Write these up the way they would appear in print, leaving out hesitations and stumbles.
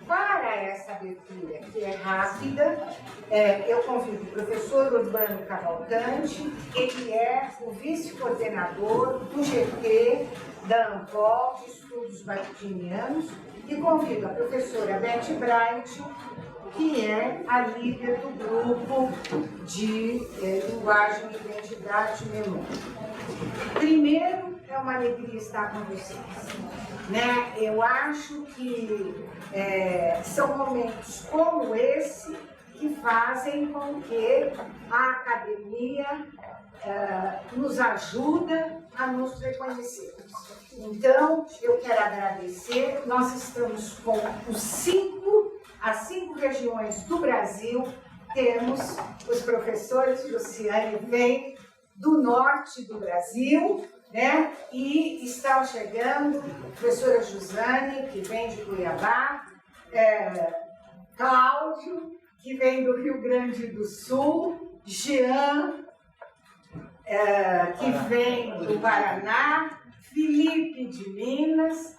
para essa abertura, que é rápida, eu convido o professor Urbano Cavalcante, ele é o vice-coordenador do GT da ANVOL de Estudos Bactinianos, e convido a professora Beth Bright, que é a líder do grupo de Linguagem, Identidade e Memória. Primeiro, é uma alegria estar com vocês. Né? Eu acho que são momentos como esse que fazem com que a academia nos ajuda a nos reconhecermos. Então, eu quero agradecer. Nós estamos com as 5 regiões do Brasil. Temos os professores, Luciane vem do norte do Brasil, né? E estão chegando a professora Josane, que vem de Cuiabá, Cláudio, que vem do Rio Grande do Sul, Jean, que vem do Paraná, Felipe de Minas,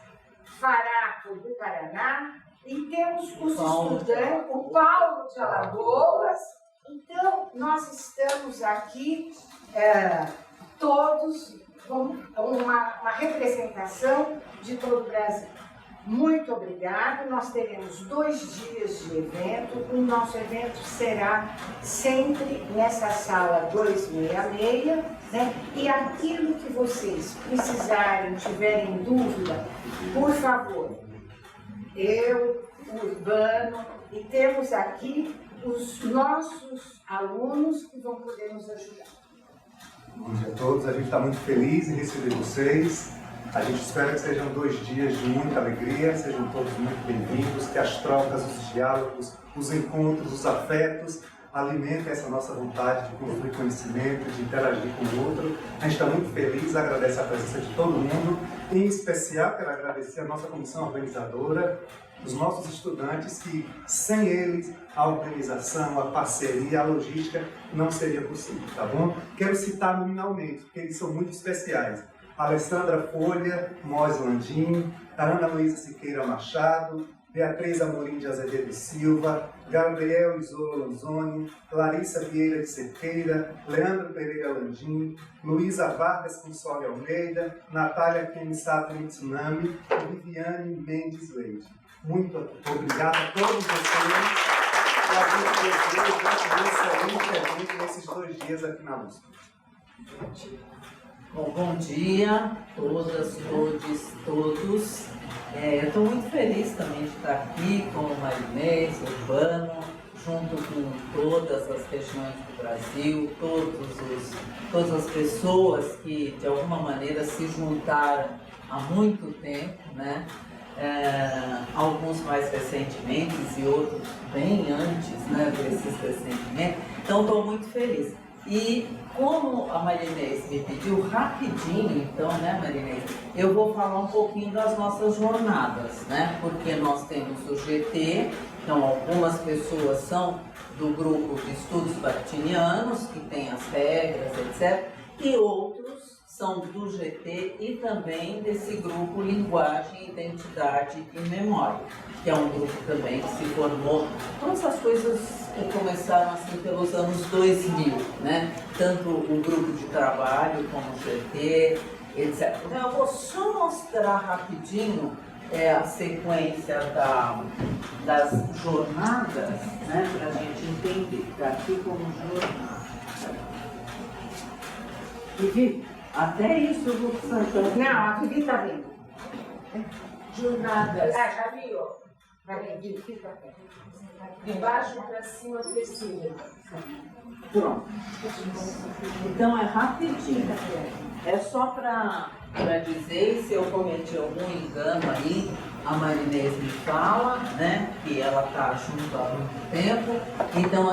Faraco do Paraná, e temos os estudantes, o Paulo de Alagoas. Então, nós estamos aqui todos com uma representação de todo o Brasil. Muito obrigado. Nós teremos 2 dias de evento. O nosso evento será sempre nessa sala 266, né? E aquilo que vocês precisarem, tiverem dúvida, por favor, eu, o Urbano, e temos aqui os nossos alunos que vão poder nos ajudar. Bom dia a todos, a gente está muito feliz em receber vocês. A gente espera que sejam 2 dias de muita alegria, sejam todos muito bem-vindos, que as trocas, os diálogos, os encontros, os afetos alimentem essa nossa vontade de construir conhecimento, de interagir com o outro. A gente está muito feliz, agradece a presença de todo mundo. Em especial, quero agradecer a nossa comissão organizadora, os nossos estudantes, que sem eles a organização, a parceria, a logística não seria possível, tá bom? Quero citar nominalmente, porque eles são muito especiais. Alessandra Folha, Mois Landim, Ana Luísa Siqueira Machado, Beatriz Amorim de Azevedo Silva, Gabriel Isola Lanzoni, Larissa Vieira de Cerqueira, Leandro Pereira Landim, Luísa Vargas Console Almeida, Natália Kemisato Mitsunami e Viviane Mendes Leite. Muito obrigado a todos vocês por um excelente evento nesses 2 dias aqui na USP. Bom dia a todas, todos. Eu estou muito feliz também de estar aqui com o Marinês, Urbano, junto com todas as regiões do Brasil, todas as pessoas que de alguma maneira se juntaram há muito tempo, né? Alguns mais recentemente e outros bem antes, né, desses recentemente. Então estou muito feliz. E como a Marinês me pediu rapidinho, então, né, Marinês, eu vou falar um pouquinho das nossas jornadas, né? Porque nós temos o GT, então algumas pessoas são do grupo de estudos bactinianos, que tem as regras, etc. E outros são do GT e também desse grupo Linguagem, Identidade e Memória, que é um grupo também que se formou. Todas as coisas que começaram assim pelos anos 2000, né? Tanto o grupo de trabalho como o GT, etc. Então eu vou só mostrar rapidinho a sequência das jornadas, né? Para a gente entender. Está aqui como jornada. Vivi, até isso eu vou precisar. Não, a Vivi está vendo. Jornadas. Já viu? Vai ver, fica perto. De baixo para cima, crescida. Pronto. Então é rapidinho. É só para dizer, se eu cometi algum engano aí, a Marinês me fala, né, que ela está junto há muito tempo. Então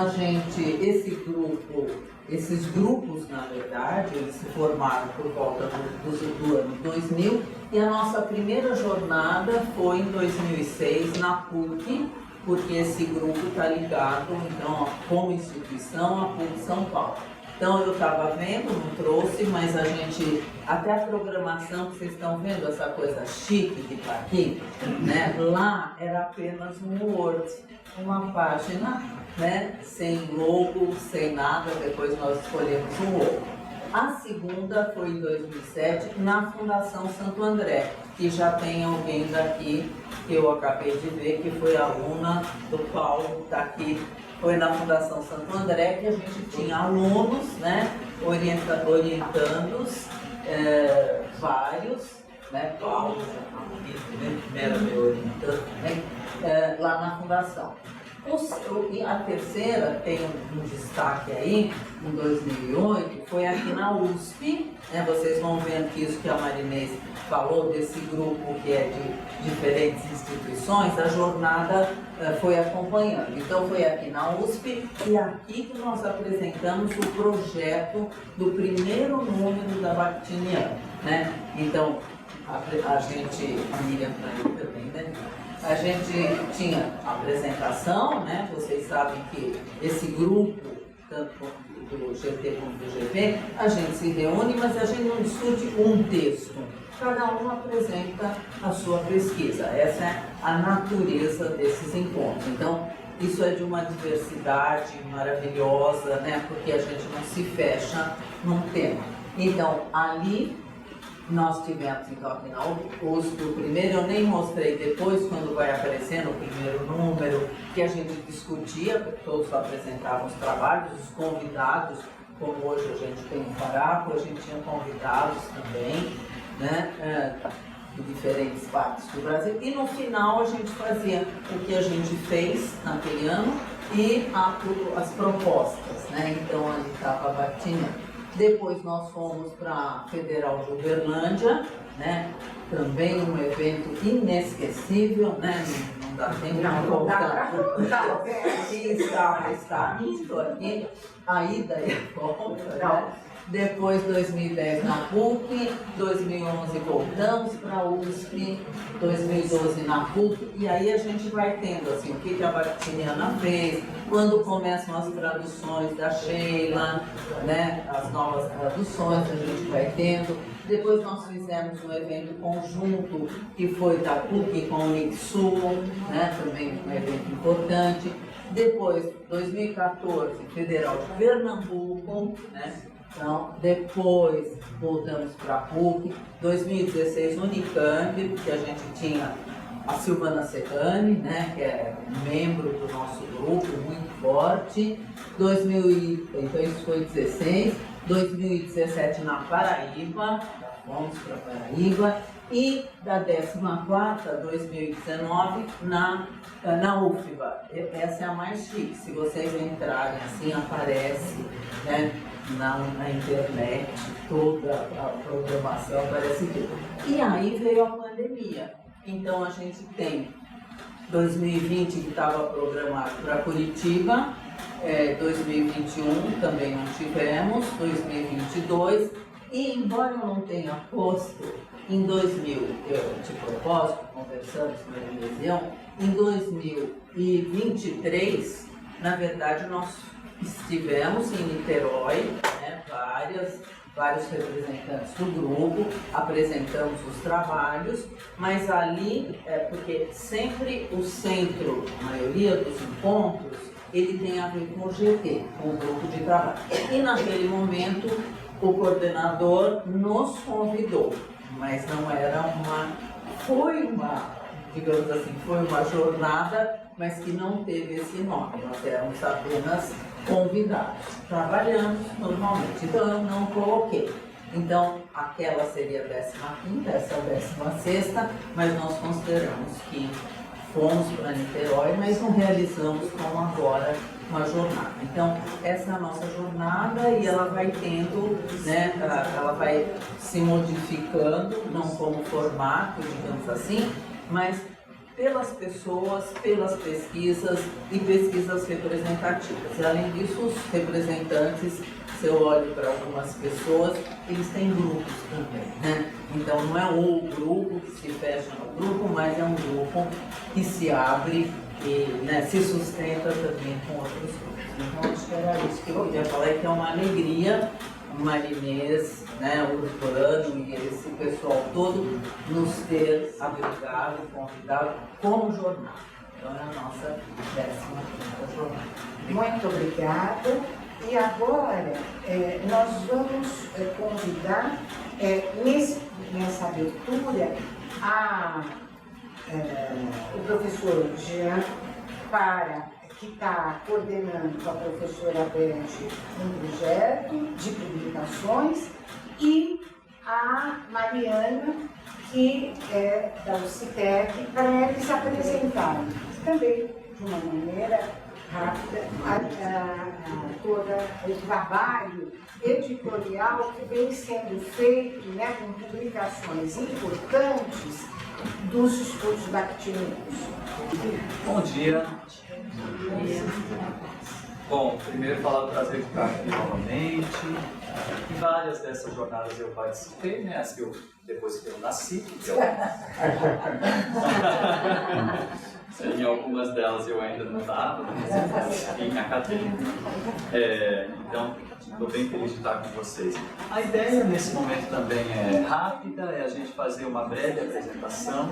esses grupos, na verdade, eles se formaram por volta do ano 2000, e a nossa primeira jornada foi em 2006 na PUC, porque esse grupo está ligado, então, como instituição, à PUC São Paulo. Então eu estava vendo, não trouxe, mas a gente, até a programação que vocês estão vendo, essa coisa chique que está aqui, né? Lá era apenas um Word, uma página, né? Sem logo, sem nada, depois nós escolhemos um logo. A segunda foi em 2007, na Fundação Santo André, que já tem alguém daqui, que eu acabei de ver, que foi aluna do Paulo, está aqui. Foi na Fundação Santo André que a gente tinha alunos, né, orientandos, vários, né, Paulo, era meu orientando, né, lá na Fundação. E a terceira, tem um destaque aí, em 2008, foi aqui na USP, né, vocês vão vendo que isso que a Marinês falou, desse grupo que é de diferentes instituições, a jornada foi acompanhando. Então foi aqui na USP e aqui que nós apresentamos o projeto do primeiro número da Bactiniana, né? Então a gente, a Miriam também, né? A gente tinha a apresentação, né? Vocês sabem que esse grupo, tanto do GT como do GP, a gente se reúne, mas a gente não discute um texto. Cada um apresenta a sua pesquisa. Essa é a natureza desses encontros. Então, isso é de uma diversidade maravilhosa, né? Porque a gente não se fecha num tema. Então, ali nós tivemos, então, aqui na USP, o primeiro, eu nem mostrei depois, quando vai aparecendo o primeiro número, que a gente discutia, todos apresentavam os trabalhos, os convidados, como hoje a gente tem um Faraco, a gente tinha convidados também, né, de diferentes partes do Brasil, e no final a gente fazia o que a gente fez naquele ano e as propostas, né, então ali estava a Bactiniana. Depois nós fomos para a Federal de Uberlândia, né? Também um evento inesquecível, né? Não dá tempo de voltar. Está indo aqui, a ida e a volta, né? Depois, 2010 na PUC, 2011 voltamos para a USP, 2012 na PUC, e aí a gente vai tendo assim, o que a Bactiniana fez, quando começam as traduções da Sheila, né, as novas traduções a gente vai tendo. Depois nós fizemos um evento conjunto, que foi da PUC com o Unixul, né, também um evento importante. Depois, 2014, Federal de Pernambuco, né? Então, depois voltamos para a PUC, 2016 Unicamp, porque a gente tinha a Silvana Serrani, né, que é membro do nosso grupo, muito forte. Então isso foi 16, 2017 na Paraíba, fomos para Paraíba, e da 14ª, 2019, na UFBA. Essa é a mais chique, se vocês entrarem assim, aparece, né, na internet, toda a programação aparece tudo. E aí veio a pandemia, então a gente tem 2020 que estava programado para Curitiba, 2021 também não tivemos, 2022, e embora eu não tenha posto em 2000, de propósito, conversamos com a região, em 2023, na verdade nós estivemos em Niterói, né, vários representantes do grupo, apresentamos os trabalhos, mas ali, porque sempre o centro, a maioria dos encontros, ele tem a ver com o GT, com o grupo de trabalho. E naquele momento, o coordenador nos convidou, mas não era digamos assim, foi uma jornada, mas que não teve esse nome, nós éramos apenas convidados. Trabalhamos normalmente, então eu não coloquei. Então, aquela seria a 15ª, essa a 16ª, mas nós consideramos que fomos para Niterói, mas não realizamos como agora uma jornada. Então, essa é a nossa jornada e ela vai tendo, né, ela vai se modificando, não como formato, digamos assim, mas pelas pessoas, pelas pesquisas e pesquisas representativas. E além disso, os representantes, se eu olho para algumas pessoas, eles têm grupos também, né? Então não é o grupo que se fecha no grupo, mas é um grupo que se abre e né, se sustenta também com outros grupos. Então acho que era isso que eu queria falar, que é uma alegria o Marinês, né, Urbano e esse pessoal todo nos ter abrigado, convidado como jornal. Então é a nossa 15ª jornada. Muito obrigada. E agora nós vamos convidar, nessa abertura, o professor Jean, que está coordenando com a professora Beth um projeto de publicações, e a Mariana, que é da UCTEC, para eles apresentarem também de uma maneira rápida todo o trabalho editorial que vem sendo feito, né, com publicações importantes dos estudos bactinianos. Bom dia. Bom, primeiro falar do prazer de estar aqui novamente. Em várias dessas jornadas eu participei, né? As que depois que eu nasci. Em algumas delas eu ainda não estava, mas em acadêmica. Então, estou bem feliz de estar com vocês. A ideia nesse momento também é rápida, é a gente fazer uma breve apresentação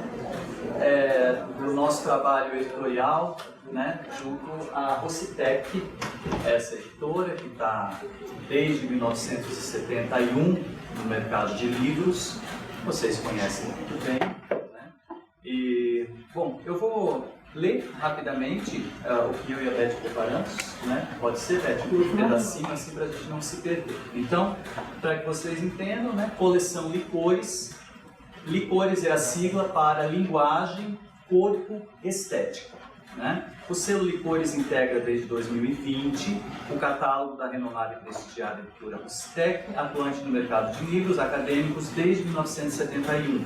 do nosso trabalho editorial, né, junto à UCTEC, essa editora que está desde 1971 no mercado de livros, vocês conhecem muito bem, né? E, bom, eu vou ler rapidamente o que eu e a Beth preparamos, né? Pode ser, Beth, um pedacinho assim para a gente não se perder. Então, para que vocês entendam, né? Coleção Licores. Licores é a sigla para Linguagem, Corpo, Estética. Né? O selo Licores integra desde 2020 o catálogo da renomada e prestigiada editora UCTEC, atuante no mercado de livros acadêmicos desde 1971.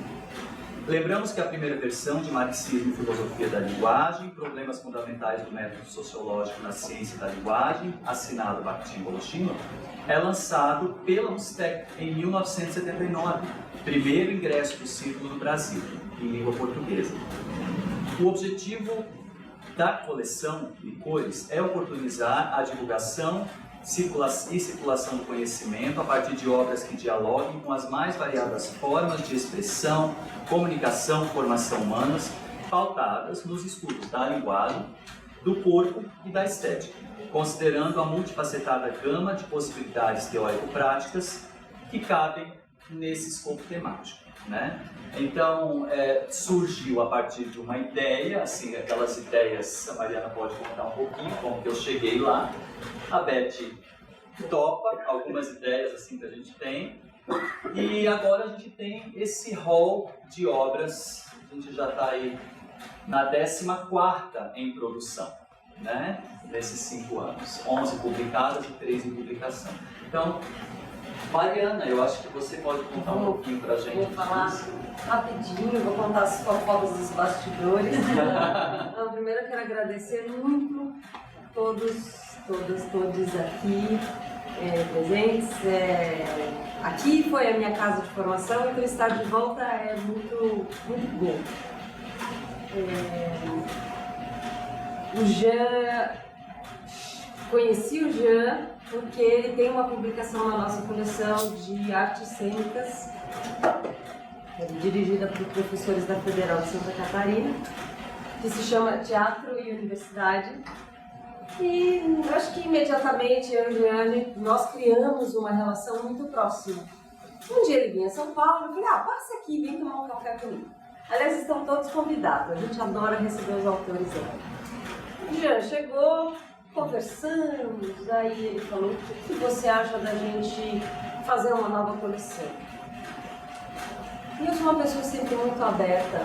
Lembramos que a primeira versão de Marxismo e Filosofia da Linguagem, Problemas Fundamentais do Método Sociológico na Ciência da Linguagem, assinado Bakhtin Voloshinov, é lançado pela UCTEC em 1979, primeiro ingresso do círculo no Brasil, em língua portuguesa. O objetivo da coleção Licores é oportunizar a divulgação e circulação do conhecimento a partir de obras que dialoguem com as mais variadas formas de expressão, comunicação, formação humanas, pautadas nos estudos da linguagem, do corpo e da estética, considerando a multifacetada gama de possibilidades teórico-práticas que cabem nesse escopo temático, né? Então, surgiu a partir de uma ideia, assim, aquelas ideias, a Mariana pode contar um pouquinho como que eu cheguei lá, a Beth topa algumas ideias assim que a gente tem, e agora a gente tem esse hall de obras, a gente já está aí na 14ª em produção, né? Nesses 5 anos, 11 publicadas e 3 em publicação. Então, Mariana, eu acho que você pode contar um pouquinho pra gente. Vou falar rapidinho, vou contar as fofocas dos bastidores. Então, primeiro eu quero agradecer muito todos aqui presentes. Aqui foi a minha casa de formação, então estar de volta é muito, muito bom. O Jean, conheci o Jean porque ele tem uma publicação na nossa coleção de artes cênicas, dirigida por professores da Federal de Santa Catarina, que se chama Teatro e Universidade. E eu acho que imediatamente eu e o Jean, nós criamos uma relação muito próxima. Um dia ele vinha a São Paulo, eu falei, passa aqui, vem tomar um café comigo. Aliás, estão todos convidados, a gente adora receber os autores lá. O Jean chegou, conversamos, aí ele falou, o que você acha da gente fazer uma nova coleção? E eu sou uma pessoa sempre muito aberta,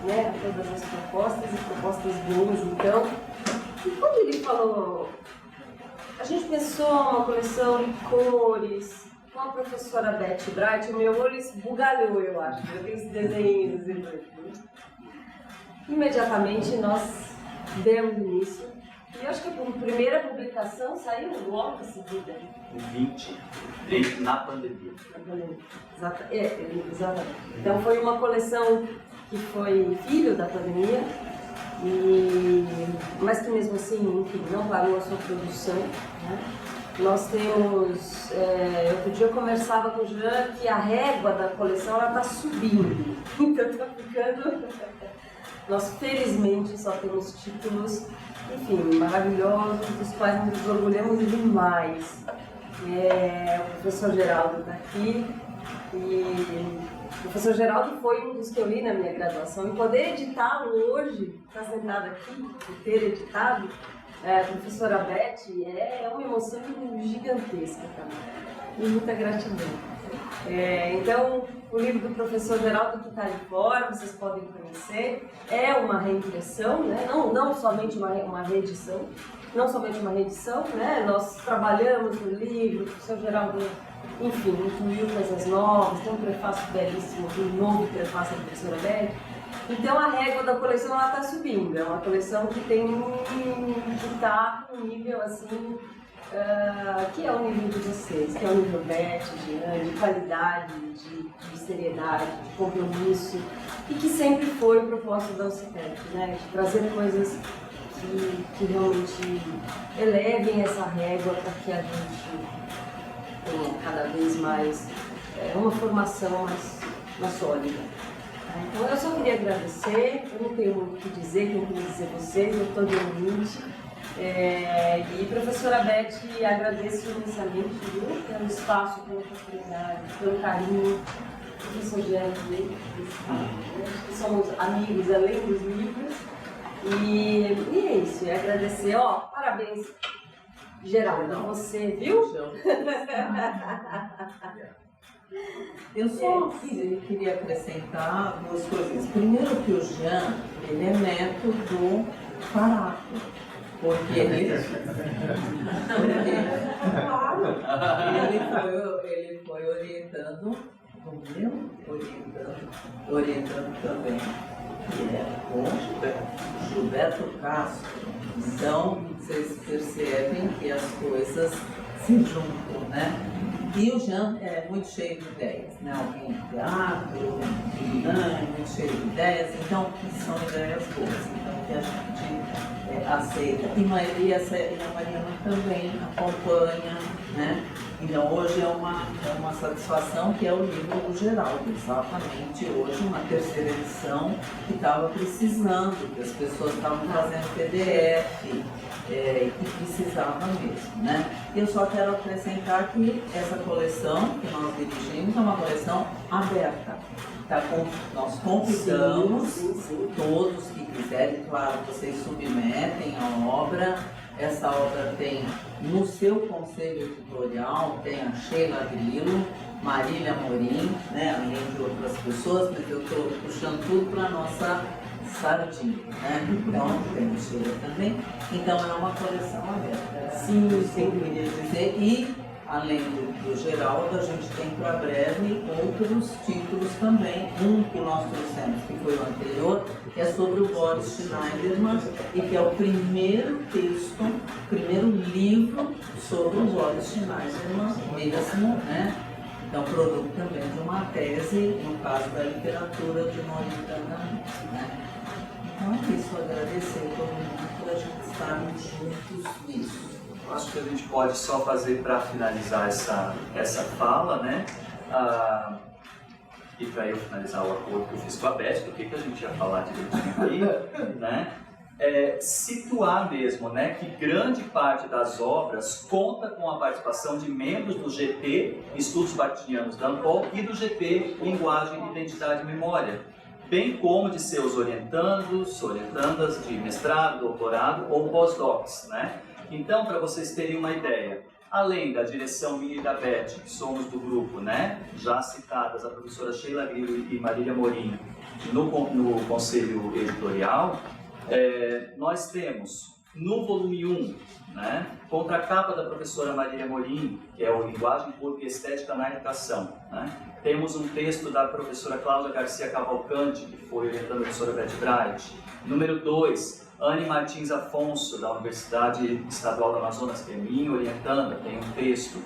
né, a todas as propostas e propostas boas, então. E quando ele falou, a gente pensou uma coleção Licores, com a professora Beth Bright, o meu olho esbugalhou, eu acho, eu tenho esses desenhos. Imediatamente nós demos início. E eu acho que a primeira publicação saiu logo em seguida. Em 20, na pandemia. Exatamente. Então foi uma coleção que foi filho da pandemia, mas que mesmo assim, enfim, não parou a sua produção, né? Nós temos, outro dia eu conversava com o Jean que a régua da coleção está subindo, então está ficando, nós felizmente só temos títulos, enfim, maravilhosos, dos quais nos orgulhamos demais. O professor Geraldo está aqui, e o professor Geraldo foi um dos que eu li na minha graduação, e poder editá-lo hoje, estar sentado aqui, e ter editado, professora Beth, é uma emoção gigantesca também, e muita gratidão. Então, o livro do professor Geraldo que está ali fora, vocês podem conhecer, é uma reimpressão, né? Não somente uma reedição, né? Nós trabalhamos no livro, o professor Geraldo, enfim, incluiu coisas novas, tem um prefácio belíssimo, um novo prefácio da professora Beth. Então a régua da coleção está subindo, é uma coleção que está com um nível assim, que é o nível de vocês, que é o nível Beth, de qualidade, de seriedade, de compromisso, e que sempre foi o propósito da UCTEP, né? De trazer coisas que realmente elevem essa régua para que a gente tenha cada vez mais uma formação mais sólida. Então eu só queria agradecer, eu não tenho muito o que dizer, quem queria dizer vocês, eu estou de ouvinte. E professora Beth, agradeço imensamente, viu, pelo espaço, pela oportunidade, pelo carinho, professor Jean, que somos amigos além dos livros. E é isso, agradecer, parabéns, Geraldo, você, viu? Eu só queria acrescentar duas coisas. Primeiro que o Jean, ele é neto do Paraco, porque ele foi orientando orientando também, que é o Gilberto Castro. Então, vocês percebem que as coisas se juntam, né? E o Jean é muito cheio de ideias, né? Alguém de teatro, muito cheio de ideias, então são ideias boas, então que a gente aceita. E a Mariana também acompanha, né? Então hoje é uma satisfação que é o livro do Geraldo, exatamente hoje uma terceira edição que estava precisando, que as pessoas estavam fazendo PDF. Que precisava mesmo, né? Eu só quero acrescentar que essa coleção que nós dirigimos é uma coleção aberta. Nós convidamos todos que quiserem, claro, vocês submetem a obra. Essa obra tem no seu conselho editorial, tem a Sheila Grilo, Marília Morim, né? Além de outras pessoas, mas eu estou puxando tudo para a nossa sardinha, né? Então tem o Sheila também. Então é uma coleção aberta. Sim, eu queria dizer. E além do Geraldo, a gente tem para breve outros títulos também. Um que nós trouxemos, que foi o anterior, que é sobre o Boris Schneiderman e que é o primeiro texto, o primeiro livro sobre o Boris Schneiderman mesmo, né? Então, produto também de uma tese, no caso da literatura de Moritana, né? Então é isso, agradecer a todo mundo por a gente estarmos juntos nisso. Acho que a gente pode só fazer para finalizar essa fala, né? E para eu finalizar o acordo que eu fiz com a Beth, do que a gente ia falar direitinho aí, né? Situar mesmo, né, que grande parte das obras conta com a participação de membros do GT, Estudos Bakhtinianos da Ampol, e do GT, Linguagem, Identidade e Memória, bem como de seus orientandas de mestrado, doutorado ou pós-docs, né? Então, para vocês terem uma ideia, além da direção minha e da Beth, que somos do grupo, né, já citadas a professora Sheila Grilo e Marília Morim no conselho editorial, nós temos no volume 1, né, contracapa da professora Marília Morim, que é o Linguagem, Corpo e Estética na Educação, né? Temos um texto da professora Cláudia Garcia Cavalcante, que foi orientando a professora Beth Bright. Número 2, Anne Martins Afonso, da Universidade Estadual do Amazonas, que é minha orientanda, tem um texto.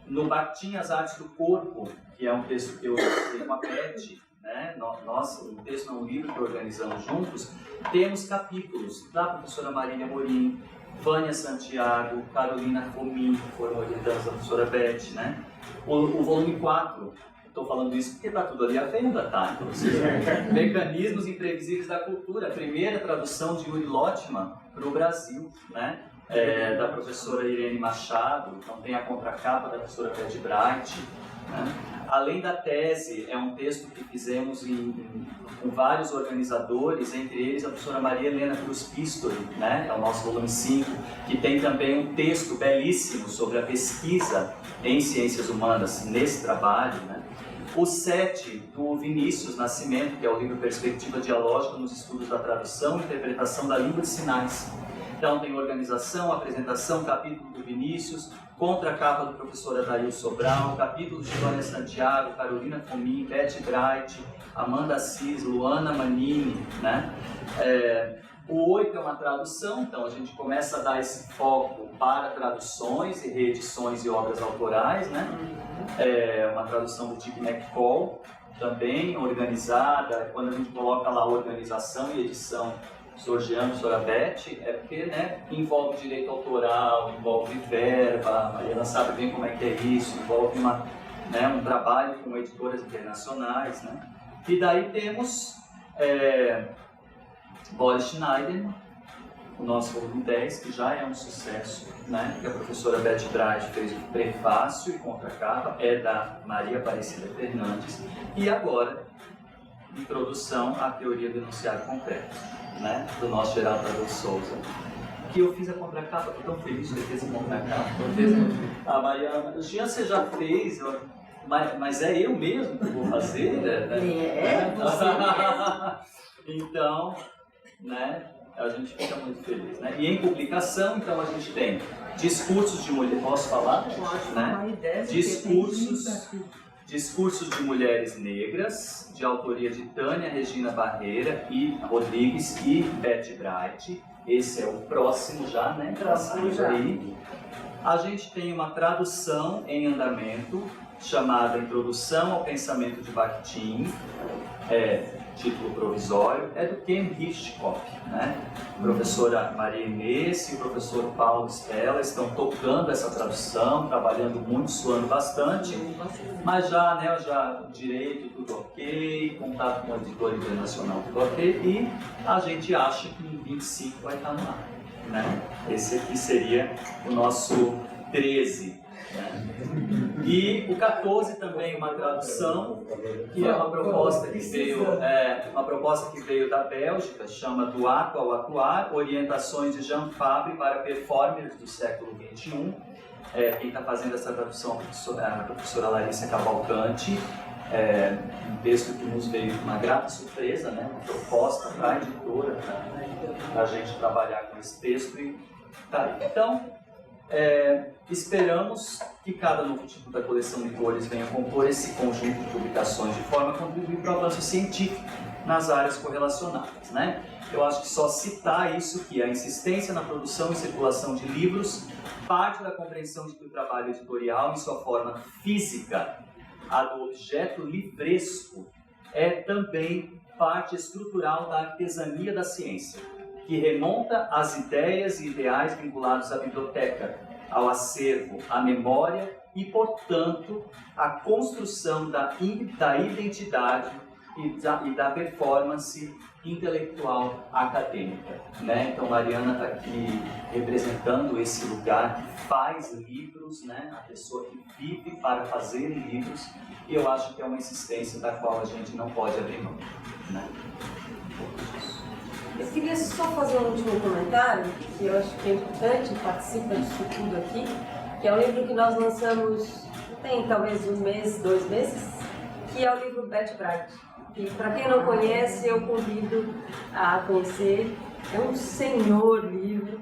No Bakhtin, as Artes do Corpo, que é um texto que eu fiz com a Beth, né? Nós, um texto não, um livro que organizamos juntos, temos capítulos da professora Marília Morim, Vânia Santiago, Carolina Fomin, que foram orientadas da professora Beth, né? O volume 4, estou falando isso porque está tudo ali à venda, tá? Mecanismos Imprevisíveis da Cultura, a primeira tradução de Yuri Lotman para o Brasil, né? Da professora Irene Machado, então tem a contracapa da professora Beth Bright, né? Além da tese, é um texto que fizemos com vários organizadores, entre eles a professora Maria Helena Cruz Pistori, né? É o nosso volume 5, que tem também um texto belíssimo sobre a pesquisa em ciências humanas nesse trabalho, né? O 7, do Vinícius Nascimento, que é o livro Perspectiva Dialógica nos Estudos da Tradução e Interpretação da Língua de Sinais. Então tem organização, apresentação, capítulo do Vinícius, contracapa do professor Adail Sobral, capítulo de Vânia Santiago, Carolina Fomin, Beth Bright, Amanda Assis, Luana Manini, né? O 8 é uma tradução, então a gente começa a dar esse foco para traduções e reedições e obras autorais, né? Uma tradução do Dick McCall, também organizada. Quando a gente coloca lá organização e edição, Sr. Jean, Sra. Beth, é porque, né, envolve direito autoral, envolve verba, a Mariana sabe bem como é que é isso, envolve um trabalho com editoras internacionais, né? E daí temos Boris Schneider, o nosso volume 10, que já é um sucesso, né? Que a professora Beth Bright fez o prefácio e contracapa, é da Maria Aparecida Fernandes, e agora, introdução à teoria do enunciado concreto, né? Do nosso Geraldo Tadeu Souza, que eu fiz a contracapa, estou tão feliz de ter feito a contracapa. A Mariana, o Jean, você já fez, mas é eu mesmo que vou fazer, né? Você mesmo. Então, né, a gente fica muito feliz, né? E em publicação, então, a gente tem discursos de mulheres, posso falar? Né? Discursos de mulheres negras, de autoria de Tânia Regina Barreira e Rodrigues e Beth Bright. Esse é o próximo já, né? Próximo já. Aí. A gente tem uma tradução em andamento chamada Introdução ao Pensamento de Bakhtin, título provisório, é do Ken Hitchcock, né? A professora Maria Inês e o professor Paulo Stella estão tocando essa tradução, trabalhando muito, suando bastante, mas já, né, direito, tudo ok, contato com o editor internacional, tudo ok, e a gente acha que em 25 vai estar no ar, né? Esse aqui seria o nosso 13. E o 14 também uma tradução, que é uma proposta que veio da Bélgica, chama Do Ato ao Atuar, Orientações de Jean Fabre para Performers do século XXI. Quem está fazendo essa tradução é a professora Larissa Cavalcante. Um texto que nos veio uma grata surpresa, né? Uma proposta para a editora, para a gente trabalhar com esse texto. E tá aí. Então, esperamos que cada novo tipo da coleção de cores venha compor esse conjunto de publicações de forma a contribuir para o avanço científico nas áreas correlacionadas, né? Eu acho que só citar isso, que a insistência na produção e circulação de livros parte da compreensão de que o trabalho editorial, em sua forma física, a do objeto livresco, é também parte estrutural da artesania da ciência, que remonta às ideias e ideais vinculados à biblioteca, ao acervo, à memória e, portanto, à construção da identidade e da performance intelectual acadêmica, né? Então, Mariana está aqui representando esse lugar que faz livros, né? A pessoa que vive para fazer livros, e eu acho que é uma insistência da qual a gente não pode abrir mão, né? Eu queria só fazer um último comentário, que eu acho que é importante, participa disso tudo aqui, que é um livro que nós lançamos tem talvez 1 mês, 2 meses, que é o livro Beth Bright. E para quem não conhece, eu convido a conhecer. É um senhor livro.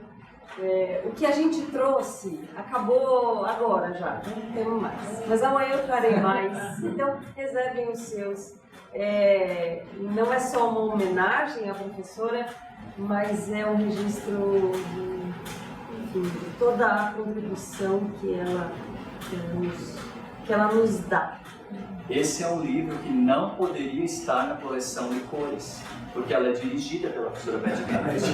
O que a gente trouxe acabou agora já, não temos mais. Mas amanhã eu trarei mais. Então, reservem os seus. Não é só uma homenagem à professora, mas é um registro de toda a contribuição que ela nos dá. esse é um livro que não poderia estar na coleção Licores, porque ela é dirigida pela professora Beth Bright.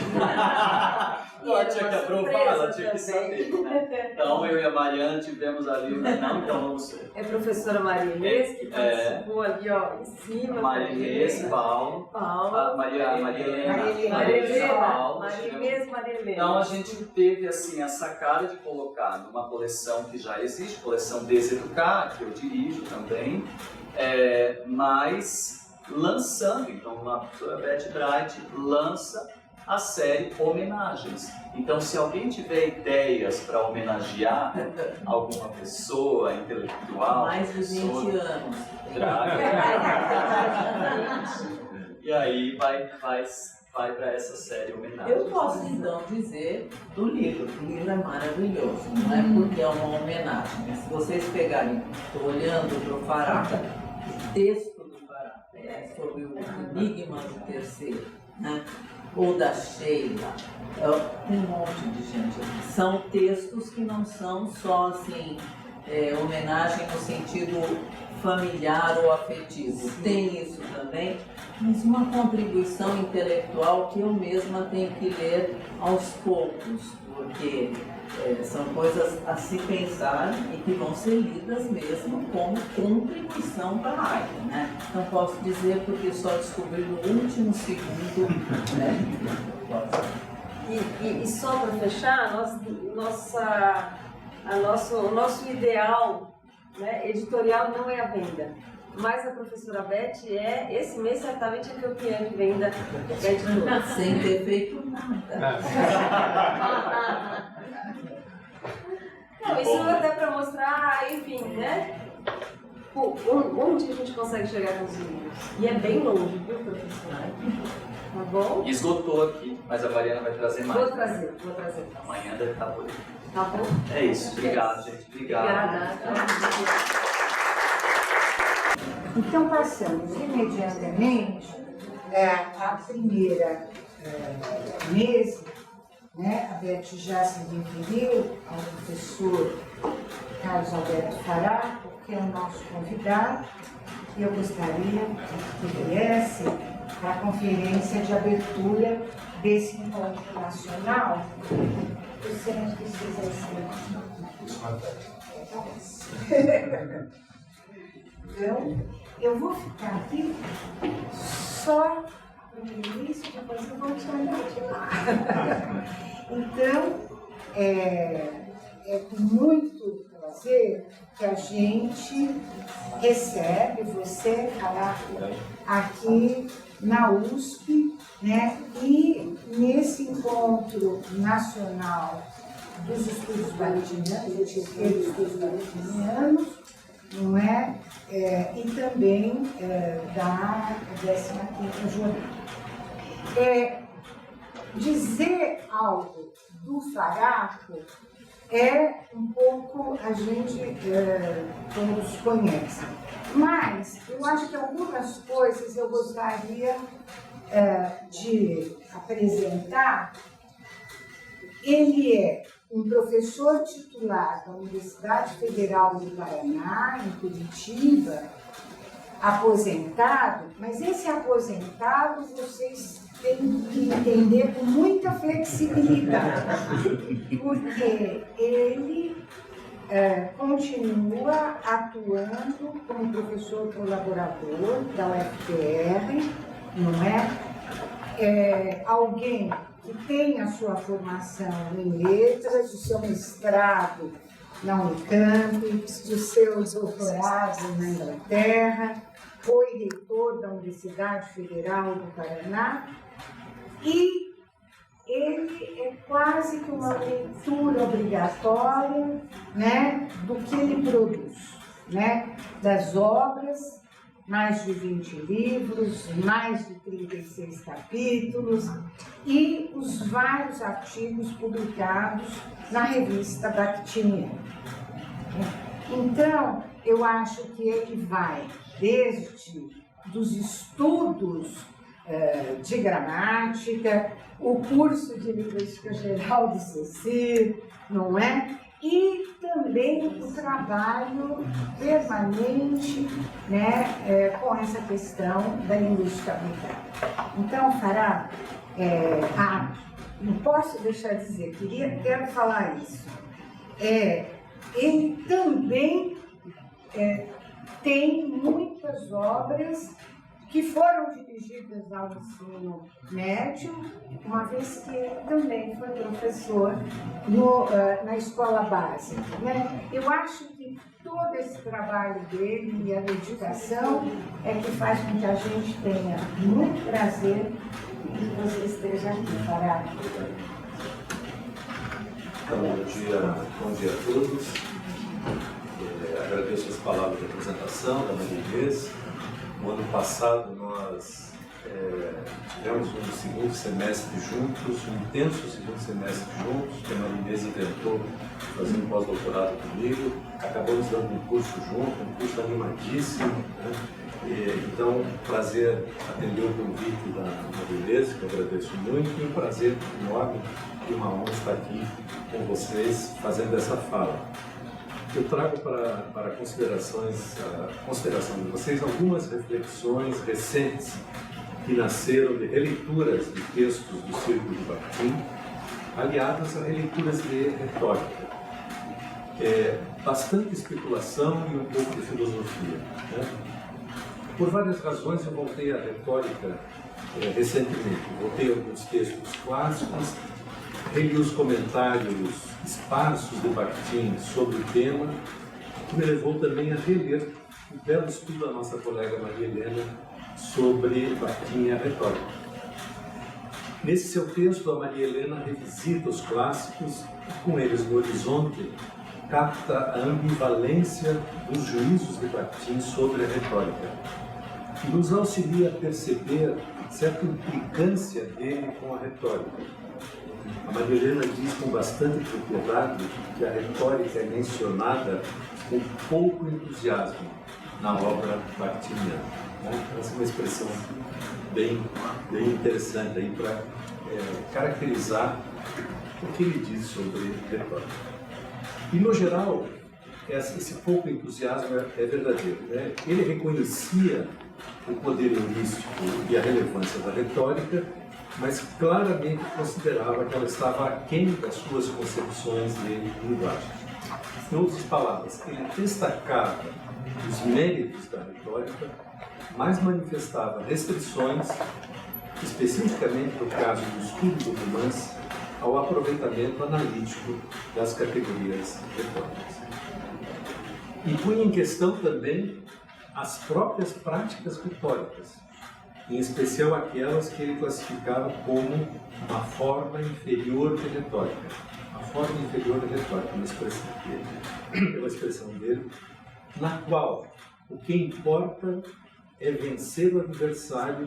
Ela tinha que aprovar, ela tinha que saber. Né? Então eu e a Mariana tivemos ali, não, então vamos ser. É a professora Maria Inês, que participou ali, ó, em cima. Maria Inês, Paulo, a Maria Helena, Paulo. Maria Inês, Maria Helena. Então a gente teve assim a sacada de colocar numa coleção que já existe, coleção Deseducar, que eu dirijo também, mas lançando, então a professora Beth Bright lança a série Homenagens. Então, se alguém tiver ideias para homenagear alguma pessoa intelectual, mais de 20 anos. E aí vai para essa série Homenagens. Eu posso então dizer do livro. O livro é maravilhoso, não é porque é uma homenagem. Mas se vocês pegarem, estou olhando para o Fará, o texto do Fará é sobre o enigma do terceiro, né? Ou da Sheila, tem um monte de gente aqui. São textos que não são só assim, homenagem no sentido familiar ou afetivo. Tem isso também, mas uma contribuição intelectual que eu mesma tenho que ler aos poucos, porque são coisas a se pensar e que vão ser lidas mesmo como contribuição para a arte, né? Não posso dizer porque só descobri no último segundo, né? E só para fechar, o nosso ideal, né, editorial não é a venda. Mas a professora Beth esse mês certamente é campeã de venda da editora. Sem ter feito nada. Não, isso até para mostrar, enfim, né? Onde a gente consegue chegar com os livros. E é bem longe, viu, professora? Tá bom? Esgotou aqui, mas a Mariana vai trazer mais. Vou trazer. Amanhã deve estar por aí. Tá bom? É isso, obrigado, gente. Obrigado. Obrigada. Então, passamos imediatamente a primeira mesa, né? A Beth já se referiu ao professor Carlos Alberto Fará, que é o nosso convidado, e eu gostaria que viesse para a conferência de abertura desse encontro nacional. Você não precisa ser. Então, eu vou ficar aqui só no início, depois eu vou te olhar de lá. Então, é com muito prazer que a gente recebe você falar aqui na USP, né? E nesse encontro nacional dos estudos baletinianos, dos estudos baletinianos, não é? E também da 15ª jornada. Dizer algo do Faraco um pouco a gente todos conhece, mas eu acho que algumas coisas eu gostaria de apresentar. Ele é um professor titular da Universidade Federal do Paraná, em Curitiba, aposentado, mas esse aposentado vocês têm que entender com muita flexibilidade, porque ele continua atuando como professor colaborador da UFPR, não é? Alguém que tem a sua formação em letras, o seu mestrado na Unicamp, o seu doutorado na Inglaterra, foi reitor da Universidade Federal do Paraná e ele é quase que uma leitura obrigatória, né, do que ele produz, né, das obras, mais de 20 livros, mais de 36 capítulos e os vários artigos publicados na revista Bactiniana. Então, eu acho que ele vai desde dos estudos de gramática, o curso de Linguística Geral do CECIR, não é? e também o trabalho permanente, né, com essa questão da linguística aplicada. Então, Fará, não posso deixar de dizer, quero falar isso. Ele também tem muitas obras que foram dirigidas ao ensino médio, uma vez que ele também foi professor na escola básica, né? Eu acho que todo esse trabalho dele e a dedicação é que faz com que a gente tenha muito prazer que você esteja aqui, Fará. Então, bom dia a todos. Agradeço as palavras de apresentação da Maria Inês. No ano passado, nós tivemos um segundo semestre juntos, um intenso segundo semestre juntos, que a Maria Inês tentou fazer um pós-doutorado comigo. Acabamos dando um curso junto, um curso animadíssimo, né? Então, prazer atender o convite da Maria Inês, que eu agradeço muito, e um prazer enorme e uma honra estar aqui com vocês fazendo essa fala. Eu trago para a consideração de vocês algumas reflexões recentes que nasceram de releituras de textos do Círculo de Bakhtin, aliadas a releituras de retórica. Bastante especulação e um pouco de filosofia, né? Por várias razões eu voltei à retórica recentemente. Voltei a alguns textos clássicos, reli os comentários esparsos de Bakhtin sobre o tema, que me levou também a reler o belo estudo da nossa colega Maria Helena sobre Bakhtin e a retórica. Nesse seu texto, a Maria Helena revisita os clássicos e, com eles no horizonte, capta a ambivalência dos juízos de Bakhtin sobre a retórica e nos auxilia a perceber certa implicância dele com a retórica. A Maria Helena diz com bastante propriedade que a retórica é mencionada com pouco entusiasmo na obra bakhtiniana. Essa é uma expressão bem interessante aí para caracterizar o que ele diz sobre retórica. E, no geral, esse pouco entusiasmo é verdadeiro, né? Ele reconhecia o poder linguístico e a relevância da retórica, mas claramente considerava que ela estava aquém das suas concepções de linguagem. Em outras palavras, ele destacava os méritos da retórica, mas manifestava restrições, especificamente no caso do estudo do romance, ao aproveitamento analítico das categorias retóricas. E punha em questão também as próprias práticas retóricas, em especial aquelas que ele classificava como uma forma inferior de retórica. A forma inferior de retórica, uma expressão dele, na qual o que importa é vencer o adversário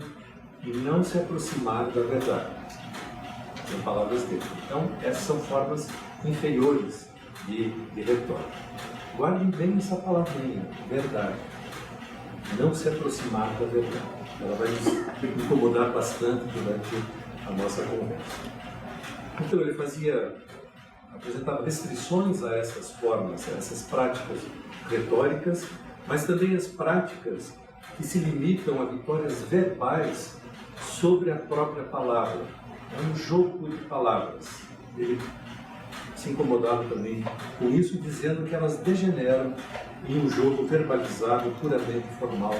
e não se aproximar da verdade. São palavras dele. Então, essas são formas inferiores de retórica. Guardem bem essa palavrinha, verdade. Não se aproximar da verdade. Ela vai nos incomodar bastante durante a nossa conversa. Então, ele apresentava restrições a essas formas, a essas práticas retóricas, mas também as práticas que se limitam a vitórias verbais sobre a própria palavra. É um jogo de palavras. Ele se incomodava também com isso, dizendo que elas degeneram em um jogo verbalizado, puramente formal,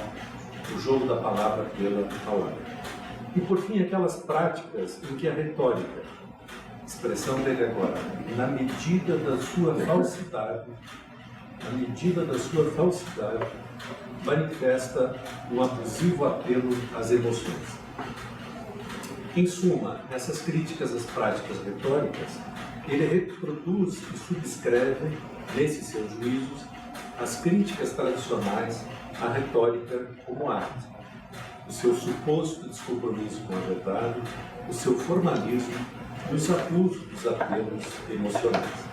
o jogo da palavra pela palavra. E, por fim, aquelas práticas em que a retórica, expressão dele agora, na medida da sua falsidade, manifesta um abusivo apelo às emoções. Em suma, essas críticas às práticas retóricas, ele reproduz e subscreve, nesses seus juízos, as críticas tradicionais à retórica como arte, o seu suposto descompromisso com a verdade, o seu formalismo e os abusos dos apelos emocionais.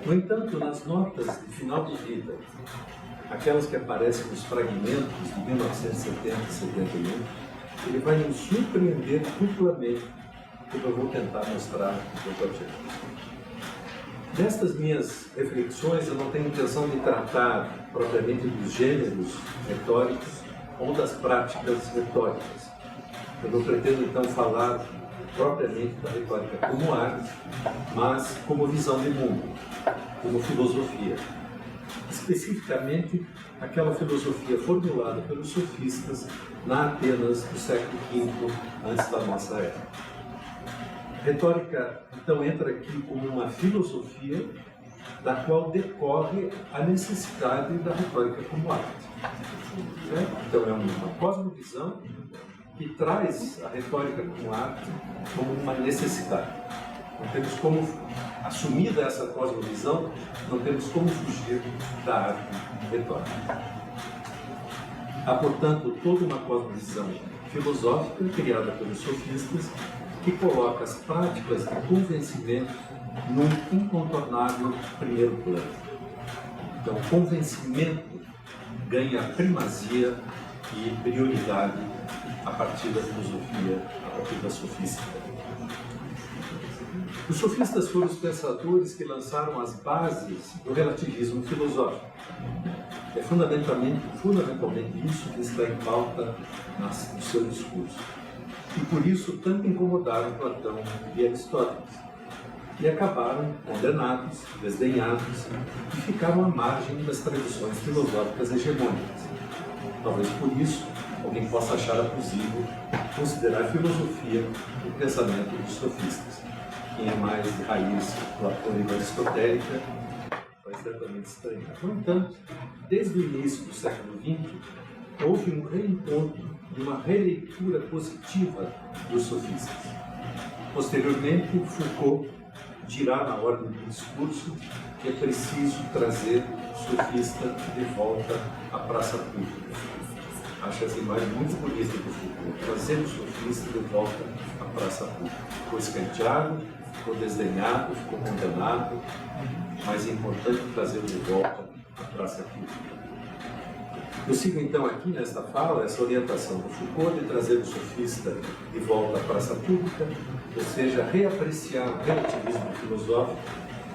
No entanto, nas notas de final de vida, aquelas que aparecem nos fragmentos de 1970 e 71, ele vai nos surpreender duplamente, como eu vou tentar mostrar um pouco adiante. Nestas minhas reflexões, eu não tenho intenção de tratar propriamente dos gêneros retóricos ou das práticas retóricas. Eu não pretendo, então, falar propriamente da retórica como arte, mas como visão de mundo, como filosofia. Especificamente, aquela filosofia formulada pelos sofistas na Atenas do século V antes da nossa era. A retórica, então, entra aqui como uma filosofia da qual decorre a necessidade da retórica como arte. Então, é uma cosmovisão que traz a retórica como arte como uma necessidade. Não temos como, assumida essa cosmovisão, não temos como fugir da arte retórica. Há, portanto, toda uma cosmovisão filosófica criada pelos sofistas que coloca as práticas de convencimento num incontornável primeiro plano. Então, o convencimento ganha primazia e prioridade a partir da filosofia, a partir da sofística. Os sofistas foram os pensadores que lançaram as bases do relativismo filosófico. É fundamentalmente isso que está em pauta no seu discurso. E por isso tanto incomodaram Platão e Aristóteles. E acabaram condenados, desdenhados e ficaram à margem das tradições filosóficas hegemônicas. Talvez por isso alguém possa achar abusivo considerar a filosofia o pensamento dos sofistas. Quem é mais de raiz platônica aristotélica vai certamente estranhar. No entanto, desde o início do século XX, houve um reencontro e uma releitura positiva dos sofistas. Posteriormente, Foucault dirá na ordem do discurso que é preciso trazer o sofista de volta à praça pública. Acho essa imagem muito bonita do Foucault, trazer o sofista de volta à praça pública. Ficou escanteado, ficou desdenhado, ficou condenado, mas é importante trazê-lo de volta à praça pública. Eu sigo então aqui nesta fala essa orientação do Foucault de trazer o sofista de volta à praça pública, ou seja, reapreciar o relativismo filosófico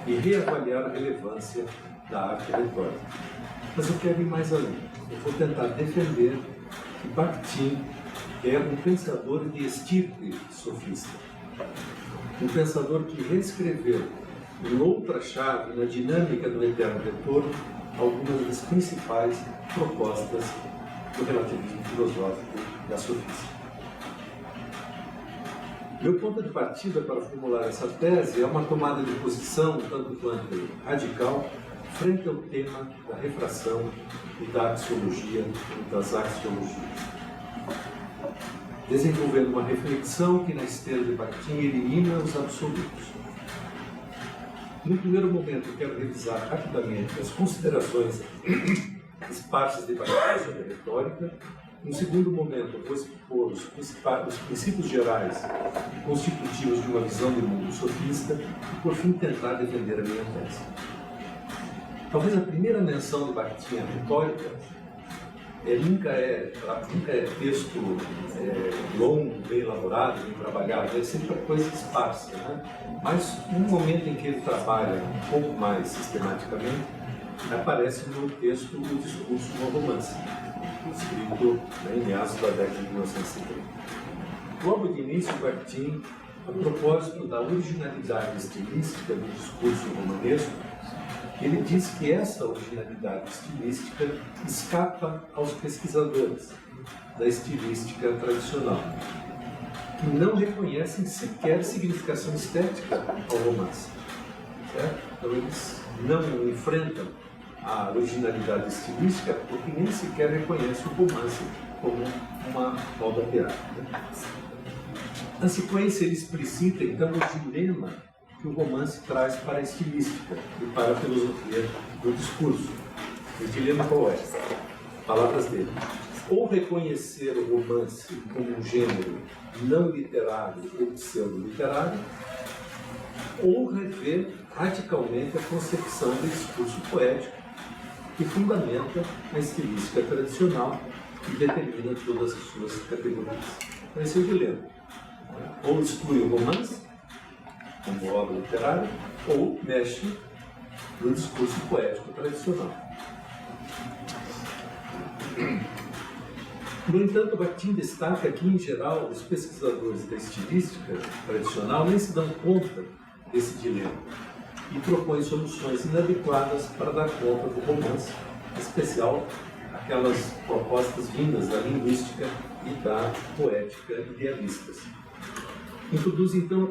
e reavaliar a relevância da arte retórica. Mas eu quero ir mais além. Eu vou tentar defender que Bakhtin é um pensador de estirpe sofista. Um pensador que reescreveu em outra chave, na dinâmica do eterno retorno, algumas das principais propostas do relativismo filosófico da sofística. Meu ponto de partida para formular essa tese é uma tomada de posição, tanto quanto radical, frente ao tema da refração e da axiologia, das axiologias. Desenvolvendo uma reflexão que, na esteira de Bakhtin, elimina os absolutos. No primeiro momento, quero revisar rapidamente as considerações esparsas de Bakhtin sobre a retórica. No segundo momento, vou expor os princípios gerais constitutivos de uma visão de mundo sofista e, por fim, tentar defender a minha tese. Talvez a primeira menção de Bakhtin à retórica nunca é texto longo, bem elaborado, bem trabalhado, é sempre coisa esparsa, né? Mas no momento em que ele trabalha um pouco mais sistematicamente, aparece no texto o discurso no romance, escrito em meados da década de 1950. Logo de início, Bakhtin, a propósito da originalidade estilística do discurso romanesco, ele diz que essa originalidade estilística escapa aos pesquisadores da estilística tradicional, que não reconhecem sequer significação estética ao romance. Certo? Então eles não enfrentam a originalidade estilística porque nem sequer reconhecem o romance como uma obra de arte. Na sequência, ele explicita então o dilema que o romance traz para a estilística e para a filosofia do discurso. O dilema qual é? Palavras dele. Ou reconhecer o romance como um gênero não literário ou pseudo-literário, ou rever radicalmente a concepção do discurso poético que fundamenta a estilística tradicional e determina todas as suas categorias. Esse é o dilema. Ou exclui o romance como obra literária, ou mexe no discurso poético tradicional. No entanto, Bakhtin destaca que, em geral, os pesquisadores da estilística tradicional nem se dão conta desse dilema e propõem soluções inadequadas para dar conta do romance, em especial aquelas propostas vindas da linguística e da poética idealistas. Introduz, então,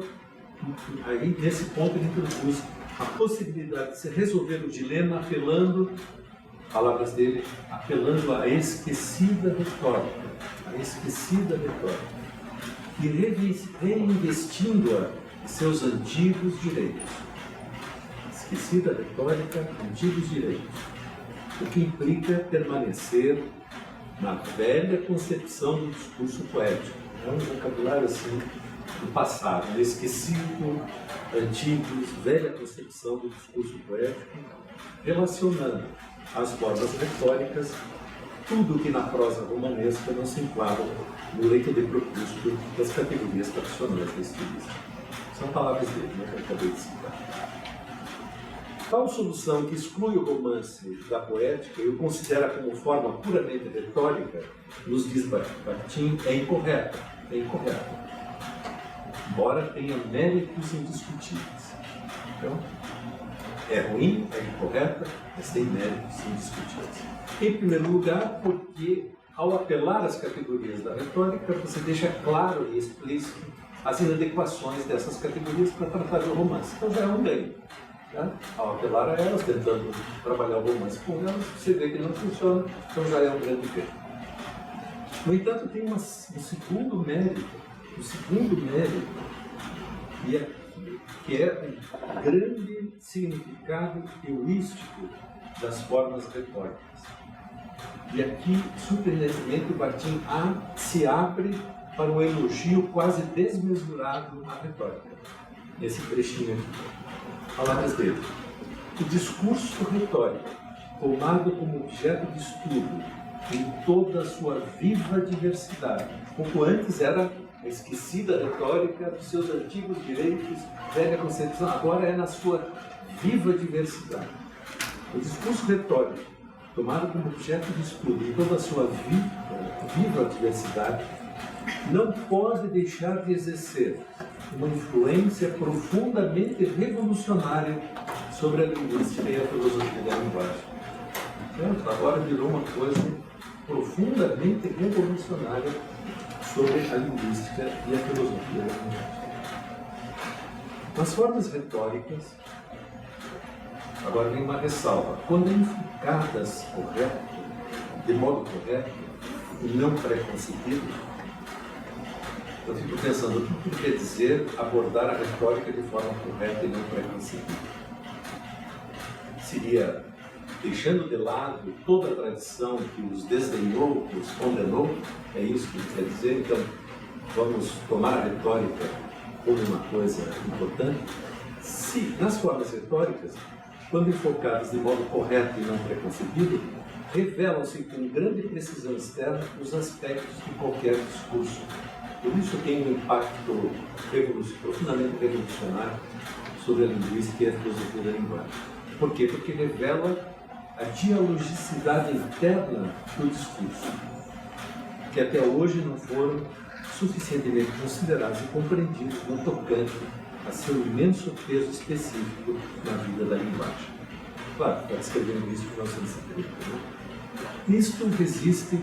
aí nesse ponto ele introduz a possibilidade de se resolver o dilema apelando, palavras dele, apelando à esquecida retórica, e reinvestindo-a em seus antigos direitos. Esquecida retórica, antigos direitos, o que implica permanecer na velha concepção do discurso poético. É um vocabulário assim do passado, esquecido, antigos, velha concepção do discurso poético, relacionando as formas retóricas, tudo que na prosa romanesca não se enquadra no leito de propúsculo das categorias tradicionais da estilística. São palavras dele, que eu acabei de citar. Tal solução que exclui o romance da poética e o considera como forma puramente retórica, nos diz Bakhtin, é incorreta. Embora tenha méritos indiscutíveis. Então, é ruim, é incorreta, mas tem méritos indiscutíveis. Em primeiro lugar, porque ao apelar às categorias da retórica, você deixa claro e explícito as inadequações dessas categorias para tratar do romance. Então já é um ganho. Né? Ao apelar a elas, tentando trabalhar o romance com elas, você vê que não funciona, então já é um grande ganho. No entanto, tem um segundo mérito, que é o grande significado eurístico das formas retóricas. E aqui, surpreendentemente, o Bakhtin se abre para um elogio quase desmesurado à retórica, nesse trechinho aqui. Palavras dele. O discurso retórico, tomado como objeto de estudo em toda a sua viva diversidade, pouco antes era a esquecida retórica dos seus antigos direitos, velha concepção, agora é na sua viva diversidade. O discurso retórico, tomado como objeto de estudo em toda a sua viva diversidade, não pode deixar de exercer uma influência profundamente revolucionária sobre a linguística e a filosofia da linguagem. Certo? Agora virou uma coisa profundamente revolucionária sobre a linguística e a filosofia da linguagem. Nas formas retóricas, agora vem uma ressalva. Quando enfocadas de modo correto e não preconcebido, eu fico pensando o que quer dizer abordar a retórica de forma correta e não preconcebida. Seria deixando de lado toda a tradição que os desdenhou, que os condenou, é isso que quer dizer. Então, vamos tomar a retórica como uma coisa importante. Se, nas formas retóricas, quando enfocadas de modo correto e não preconcebido, revelam-se com grande precisão externa os aspectos de qualquer discurso. Por isso tem um impacto profundamente revolucionário sobre a linguística e a filosofia da linguagem. Por quê? Porque revela a dialogicidade interna do discurso, que até hoje não foram suficientemente considerados e compreendidos no tocante a seu imenso peso específico na vida da linguagem. Claro, está escrevendo isso em 1930. Isto resiste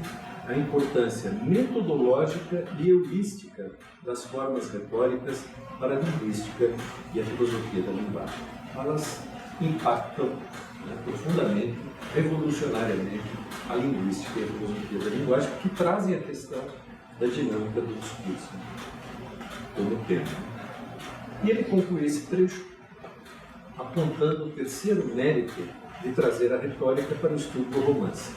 à importância metodológica e heurística das formas retóricas para a linguística e a filosofia da linguagem. Elas impactam profundamente, revolucionariamente, a linguística e a filosofia da linguagem, que trazem a questão da dinâmica do discurso como tema. E ele conclui esse trecho apontando o terceiro mérito de trazer a retórica para o estudo do romance.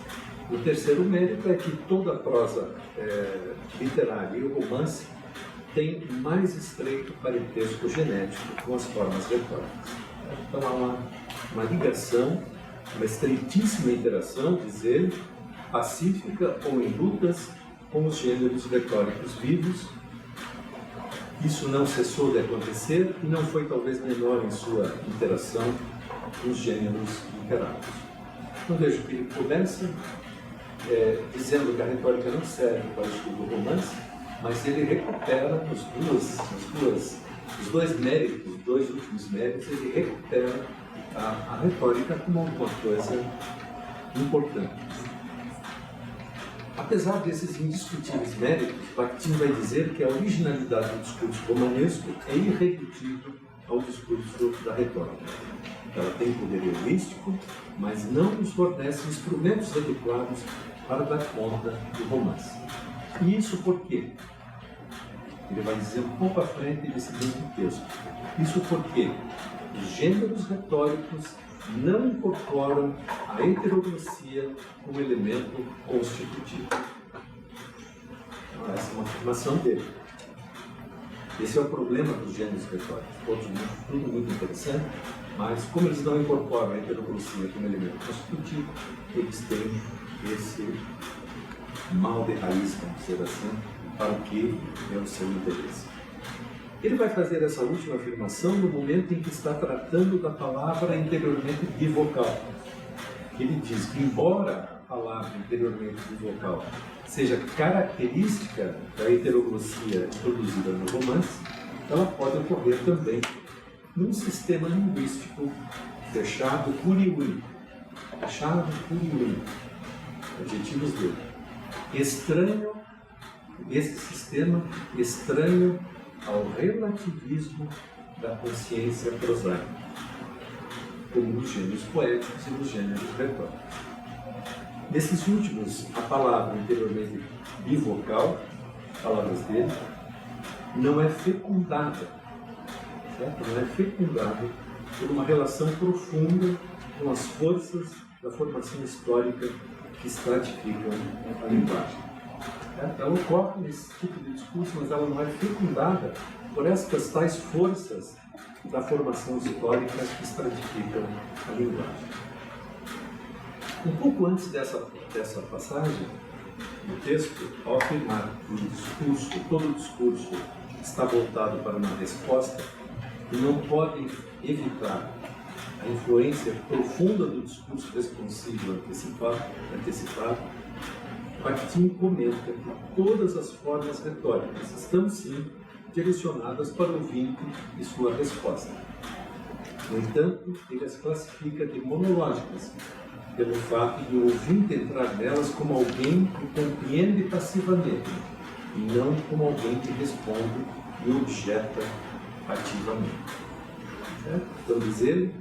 O terceiro mérito é que toda a prosa literária e o romance tem mais estreito parentesco genético com as formas retóricas. Então há uma ligação, uma estreitíssima interação, diz ele, pacífica ou em lutas com os gêneros retóricos vivos Isso não cessou de acontecer e não foi talvez menor em sua interação com os gêneros literários. Então veja que ele começa dizendo que a retórica não serve para o estudo do romance, mas ele recupera os dois méritos, os dois últimos méritos, ele recupera a retórica como alguma coisa importante. Apesar desses indiscutíveis méritos, Bakhtin vai dizer que a originalidade do discurso romanesco é irredutível ao discurso da retórica. Ela tem poder heurístico, mas não nos fornece instrumentos adequados para dar conta do romance. E isso por quê? Ele vai dizer um pouco à frente desse mesmo texto. Isso porque os gêneros retóricos não incorporam a heteroglossia como elemento constitutivo. Então, essa é uma afirmação dele. Esse é o problema dos gêneros retóricos. Tudo muito interessante, mas como eles não incorporam a heteroglossia como elemento constitutivo, eles têm esse mal de raiz, vamos dizer assim, para o que é o seu interesse. Ele vai fazer essa última afirmação no momento em que está tratando da palavra anteriormente bivocal. Ele diz que, embora a palavra anteriormente bivocal seja característica da heteroglossia introduzida no romance, ela pode ocorrer também num sistema linguístico fechado pluriúnico. Fechado pluriúnico. Adjetivos dele. Estranho, esse sistema estranho ao relativismo da consciência prosaica, como nos gêneros poéticos e nos gêneros retóricos. Nesses últimos, a palavra anteriormente bivocal, palavras dele, não é fecundada, certo? Não é fecundada por uma relação profunda com as forças da formação histórica que estratificam a linguagem. Ela ocorre nesse tipo de discurso, mas ela não é fecundada por estas tais forças da formação histórica que estratificam a linguagem. Um pouco antes dessa passagem, no texto, ao afirmar que todo discurso está voltado para uma resposta e não pode evitar a influência profunda do discurso responsivo antecipado, Bakhtin comenta que todas as formas retóricas estão, sim, direcionadas para o ouvinte e sua resposta. No entanto, ele as classifica de monológicas, pelo fato de o ouvinte entrar nelas como alguém que compreende passivamente, e não como alguém que responde e objeta ativamente. Então, dizer,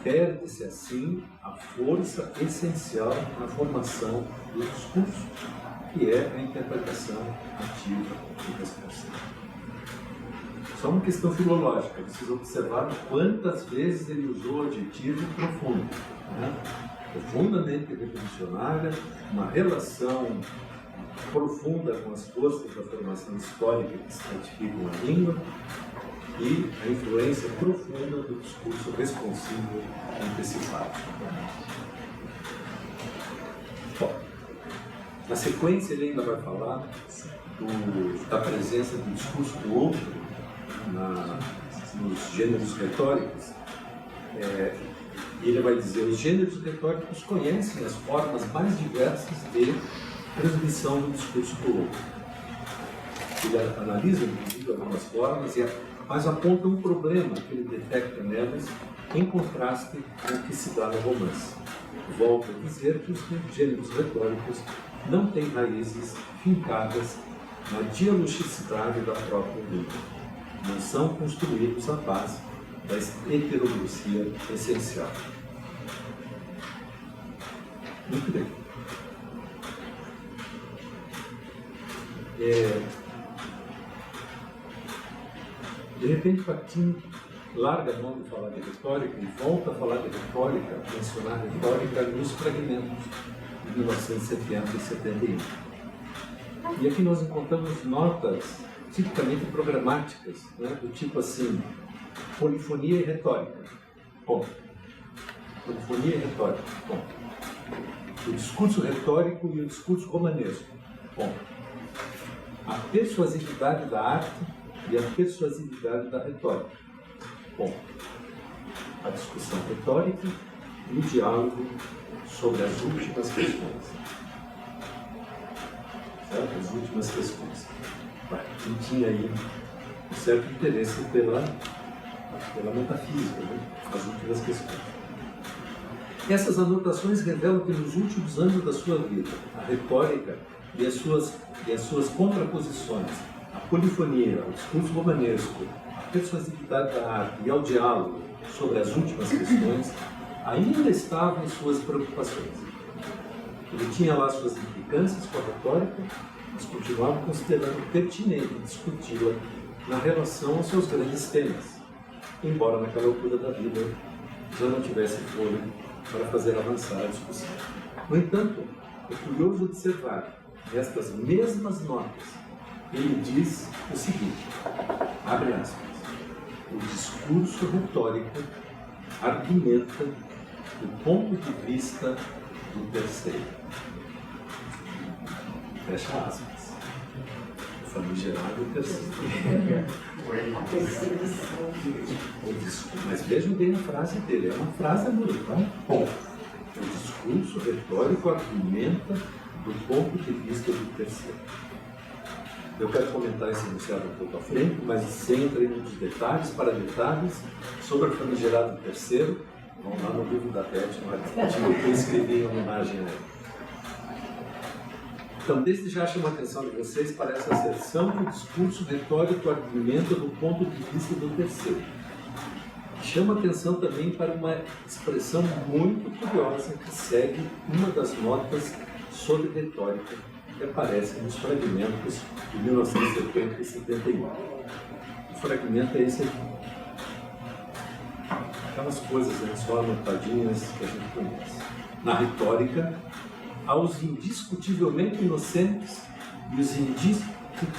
perde-se assim a força essencial na formação do discurso, que é a interpretação ativa e responsiva. Só uma questão filológica, vocês observaram quantas vezes ele usou o adjetivo profundo, né? Profundamente revolucionária, uma relação profunda com as forças da formação histórica que estratificam a língua, e a influência profunda do discurso responsivo antecipado. Bom, na sequência ele ainda vai falar da presença do discurso do outro nos gêneros retóricos. E ele vai dizer: os gêneros retóricos conhecem as formas mais diversas de transmissão do discurso do outro. Ele analisa, inclusive, algumas formas, mas aponta um problema que ele detecta nelas, em contraste com o que se dá no romance. Volta a dizer que os gêneros retóricos não têm raízes fincadas na dialogicidade da própria língua. Não são construídos à base da heteroglossia essencial. Muito bem. De repente, Bakhtin larga a mão de falar de retórica e volta a falar de retórica, a mencionar retórica nos fragmentos de 1970 e 71. E aqui nós encontramos notas tipicamente programáticas, né, do tipo assim: polifonia e retórica. Ponto. Polifonia e retórica. Ponto. O discurso retórico e o discurso romanesco. Ponto. A persuasividade da arte e a persuasividade da retórica. Bom, a discussão retórica e o diálogo sobre as últimas questões. Certo? As últimas questões. Quem tinha aí um certo interesse pela metafísica, né? As últimas questões. Essas anotações revelam que nos últimos anos da sua vida, a retórica e as suas contraposições, a polifonia, o discurso romanesco, a persuasividade da arte e ao diálogo sobre as últimas questões, ainda estavam em suas preocupações. Ele tinha lá suas implicâncias com a retórica, mas continuava considerando pertinente discuti-la na relação aos seus grandes temas, embora naquela altura da vida já não tivesse fôlego para fazer avançar a discussão. No entanto, é curioso observar nestas mesmas notas, ele diz o seguinte, abre aspas, o discurso retórico argumenta do ponto de vista do terceiro. Fecha aspas. O famigerado terceiro. Mas vejam bem a frase dele, é uma frase bonita, ponto. O discurso retórico argumenta do ponto de vista do terceiro. Eu quero comentar esse enunciado um pouco à frente, mas sem entrar em muitos detalhes, para detalhes, sobre o famigerado terceiro, vão lá no livro da Beth, no artigo que eu escrevi em homenagem a ele. Então, desde já chamo a atenção de vocês para essa asserção que o discurso retórico argumenta do ponto de vista do terceiro. Chama a atenção também para uma expressão muito curiosa que segue uma das notas sobre retórica que aparece nos fragmentos de 1970 e 71. O fragmento é esse aqui. Aquelas coisas só anotadinhas que a gente conhece. Na retórica, aos indiscutivelmente inocentes e os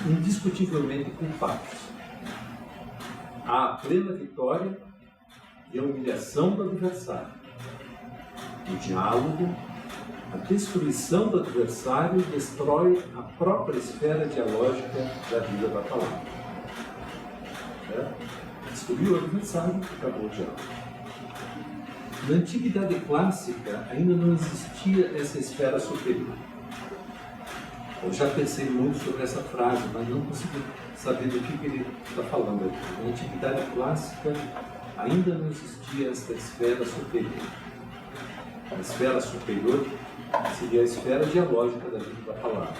indiscutivelmente culpados. Há a plena vitória e a humilhação do adversário. O diálogo, a destruição do adversário destrói a própria esfera dialógica da vida da palavra. Destruiu o adversário, acabou o diálogo. Na antiguidade clássica, ainda não existia essa esfera superior. Eu já pensei muito sobre essa frase, mas não consegui saber do que ele está falando aqui. Na antiguidade clássica, ainda não existia essa esfera superior. A esfera superior seria a esfera dialógica da vida da palavra.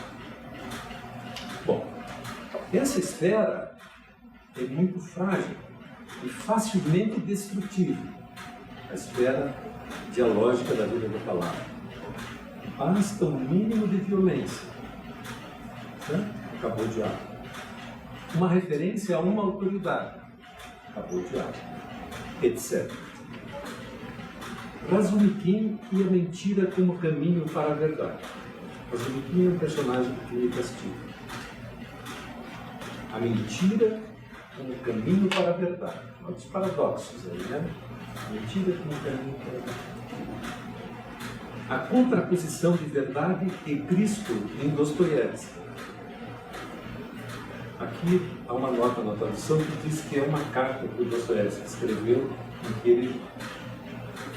Bom, essa esfera é muito frágil e facilmente destrutível. A esfera dialógica da vida da palavra. Basta um mínimo de violência. Acabou o diálogo. Uma referência a uma autoridade. Acabou o diálogo. Etc. Razumiquim e a mentira como caminho para a verdade. Razumiquim é um personagem do Crime e Castigo. A mentira como caminho para a verdade. Olha os paradoxos aí, né? Mentira como caminho para a verdade. A contraposição de verdade e Cristo em Dostoiévski. Aqui há uma nota na tradução que diz que é uma carta que o Dostoiévski escreveu em que ele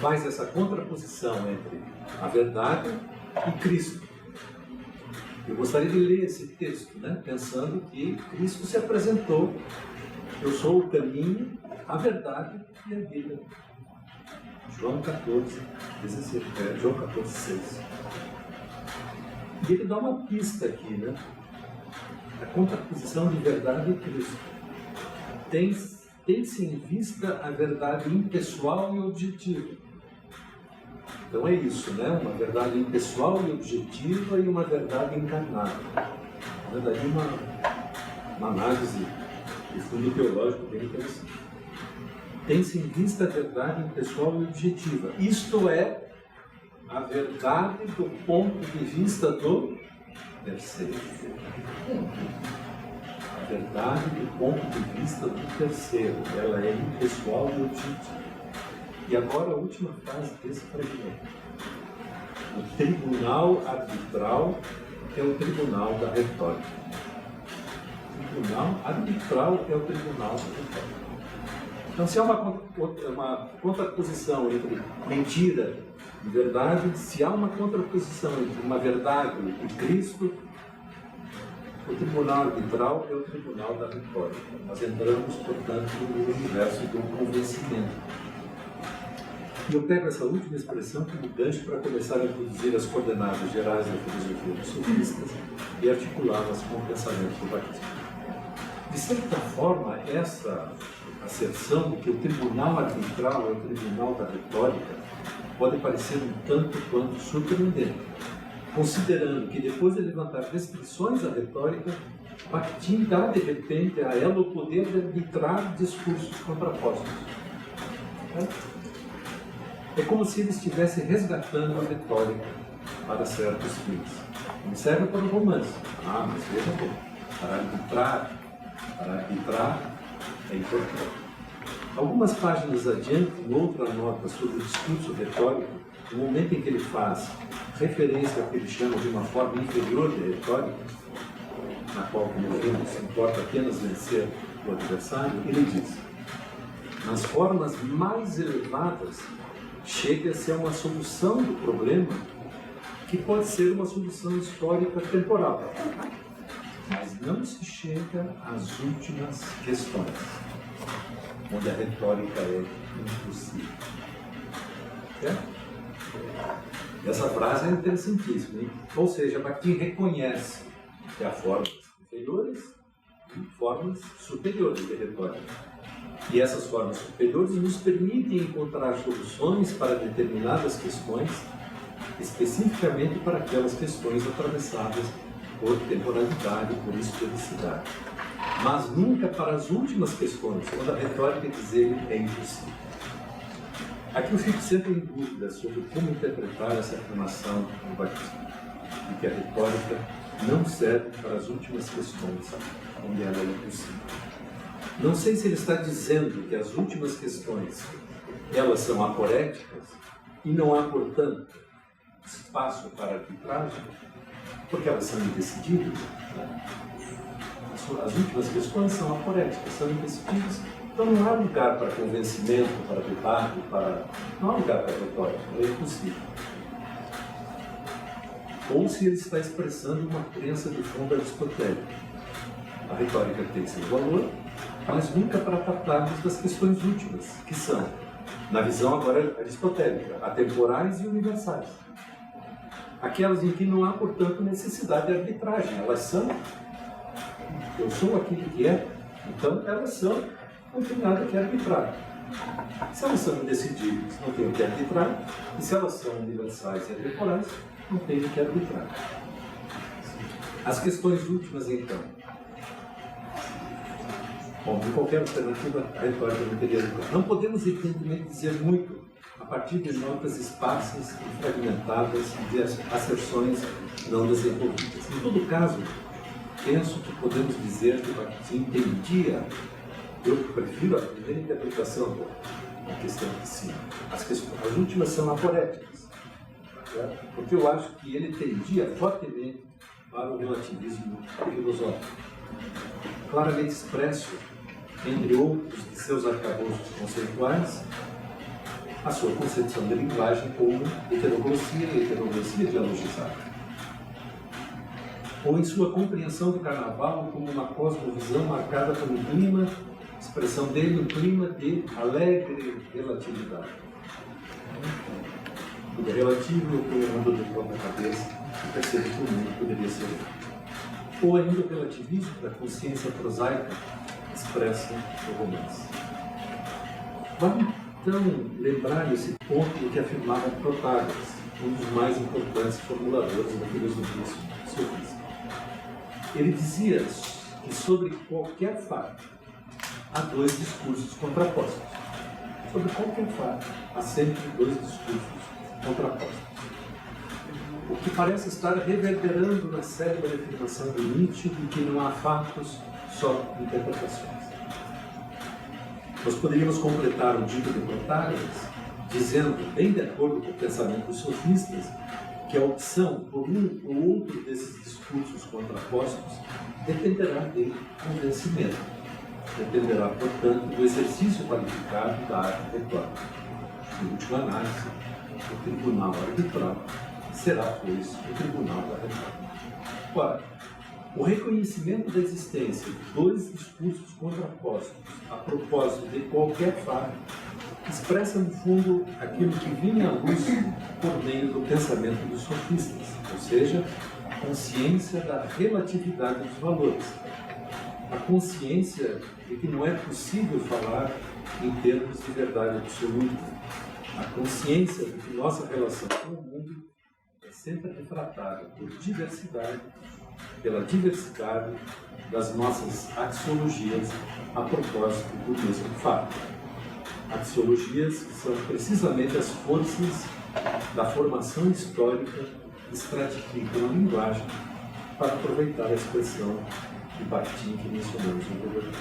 faz essa contraposição entre a verdade e Cristo. Eu gostaria de ler esse texto, né, pensando que Cristo se apresentou. Eu sou o caminho, a verdade e a vida. João 14, 16, João 14, 6. E ele dá uma pista aqui, né? A contraposição de verdade e Cristo. Tem-se em vista a verdade impessoal e objetiva. Então é isso, né? Uma verdade impessoal e objetiva e uma verdade encarnada. Na verdade, uma análise de fundo teológico bem interessante. Tem-se em vista a verdade impessoal e objetiva. Isto é, a verdade do ponto de vista do terceiro. A verdade do ponto de vista do terceiro. Ela é impessoal e objetiva. E agora a última frase desse fragmento. O tribunal arbitral é o tribunal da retórica. tribunal arbitral é o tribunal retórico. Então, se há uma contraposição entre mentira e verdade, se há uma contraposição entre uma verdade e Cristo, o tribunal arbitral é o tribunal da retórica. Nós entramos, portanto, no universo do convencimento. E eu pego essa última expressão como gancho para começar a introduzir as coordenadas gerais da filosofia dos sofistas e articulá-las com o pensamento do batismo. De certa forma, essa asserção de que o tribunal arbitral é o tribunal da retórica pode parecer um tanto quanto surpreendente, considerando que depois de levantar restrições à retórica, Bakhtin dá de repente a ela o poder de arbitrar discursos contrapostos. É como se ele estivesse resgatando a retórica para certos fins. Não serve para o romance. Mas veja bem, para arbitrar é importante. Algumas páginas adiante, em outra nota sobre o discurso retórico, no momento em que ele faz referência ao que ele chama de uma forma inferior de retórica, na qual, como vimos, se importa apenas vencer o adversário, ele diz: nas formas mais elevadas, chega-se a uma solução do problema que pode ser uma solução histórica temporal, mas não se chega às últimas questões, onde a retórica é impossível. Essa frase é interessantíssima, hein? Ou seja, Bakhtin reconhece que há formas inferiores e formas superiores de retórica. E essas formas superiores nos permitem encontrar soluções para determinadas questões, especificamente para aquelas questões atravessadas por temporalidade, por historicidade. Mas nunca para as últimas questões, quando a retórica, diz ele, é impossível. Aqui eu fico sempre em dúvida sobre como interpretar essa afirmação do Bakhtin, de que a retórica não serve para as últimas questões, onde ela é impossível. Não sei se ele está dizendo que as últimas questões, elas são aporéticas e não há, portanto, espaço para arbitragem, porque elas são indecidíveis. As últimas questões são aporéticas, são indecidíveis, então não há lugar para convencimento, para debate, não há lugar para retórica, é impossível. Ou se ele está expressando uma crença de fundo aristotélica. A retórica tem seu valor, mas nunca para tratarmos das questões últimas, que são, na visão agora aristotélica, atemporais e universais. Aquelas em que não há, portanto, necessidade de arbitragem. Elas são, eu sou aquilo que é, então elas são, não tem nada que arbitrar. Se elas são indecidíveis, não tem o que arbitrar, e se elas são universais e atemporais, não tem o que arbitrar. As questões últimas, então. Bom, de qualquer alternativa, a retórica não teria lugar. Não podemos, evidentemente, dizer muito a partir de notas esparsas e fragmentadas de asserções não desenvolvidas. Em todo caso, penso que podemos dizer que Bakhtin entendia, eu prefiro a primeira interpretação da questão de cima. As últimas são aporéticas, porque eu acho que ele tendia fortemente para o relativismo filosófico, claramente expresso, entre outros de seus arcabouços conceituais, a sua concepção de linguagem como heteroglossia e heteroglossia dialogizada, ou em sua compreensão do carnaval como uma cosmovisão marcada por um clima, expressão dele, um clima de alegre relatividade. Tudo é relativo, eu ponho ando de ponta cabeça e percebo que o mundo poderia ser outro. Ou ainda o relativismo da consciência prosaica expressa no romance. Vale então lembrar esse ponto do que afirmava Protágoras, um dos mais importantes formuladores da filosofia sofista. Ele dizia que sobre qualquer fato há dois discursos contrapostos. Sobre qualquer fato há sempre dois discursos contrapostos. O que parece estar reverberando na célebre afirmação do Nietzsche de que não há fatos, só interpretações. Nós poderíamos completar o dito de Protágoras dizendo, bem de acordo com o pensamento dos sofistas, que a opção por um ou outro desses discursos contrapostos dependerá de convencimento. Dependerá, portanto, do exercício qualificado da arte retórica. Em última análise, o tribunal arbitral será, pois, o tribunal da retórica. Ora, o reconhecimento da existência de dois discursos contrapostos a propósito de qualquer fato expressa, no fundo, aquilo que vinha à luz por meio do pensamento dos sofistas, ou seja, a consciência da relatividade dos valores, a consciência de que não é possível falar em termos de verdade absoluta, a consciência de que nossa relação com o mundo é sempre refratada por diversidade, pela diversidade das nossas axiologias a propósito do mesmo fato. Axiologias que são precisamente as forças da formação histórica que estratificam a linguagem para aproveitar a expressão de Bakhtin que mencionamos no governo.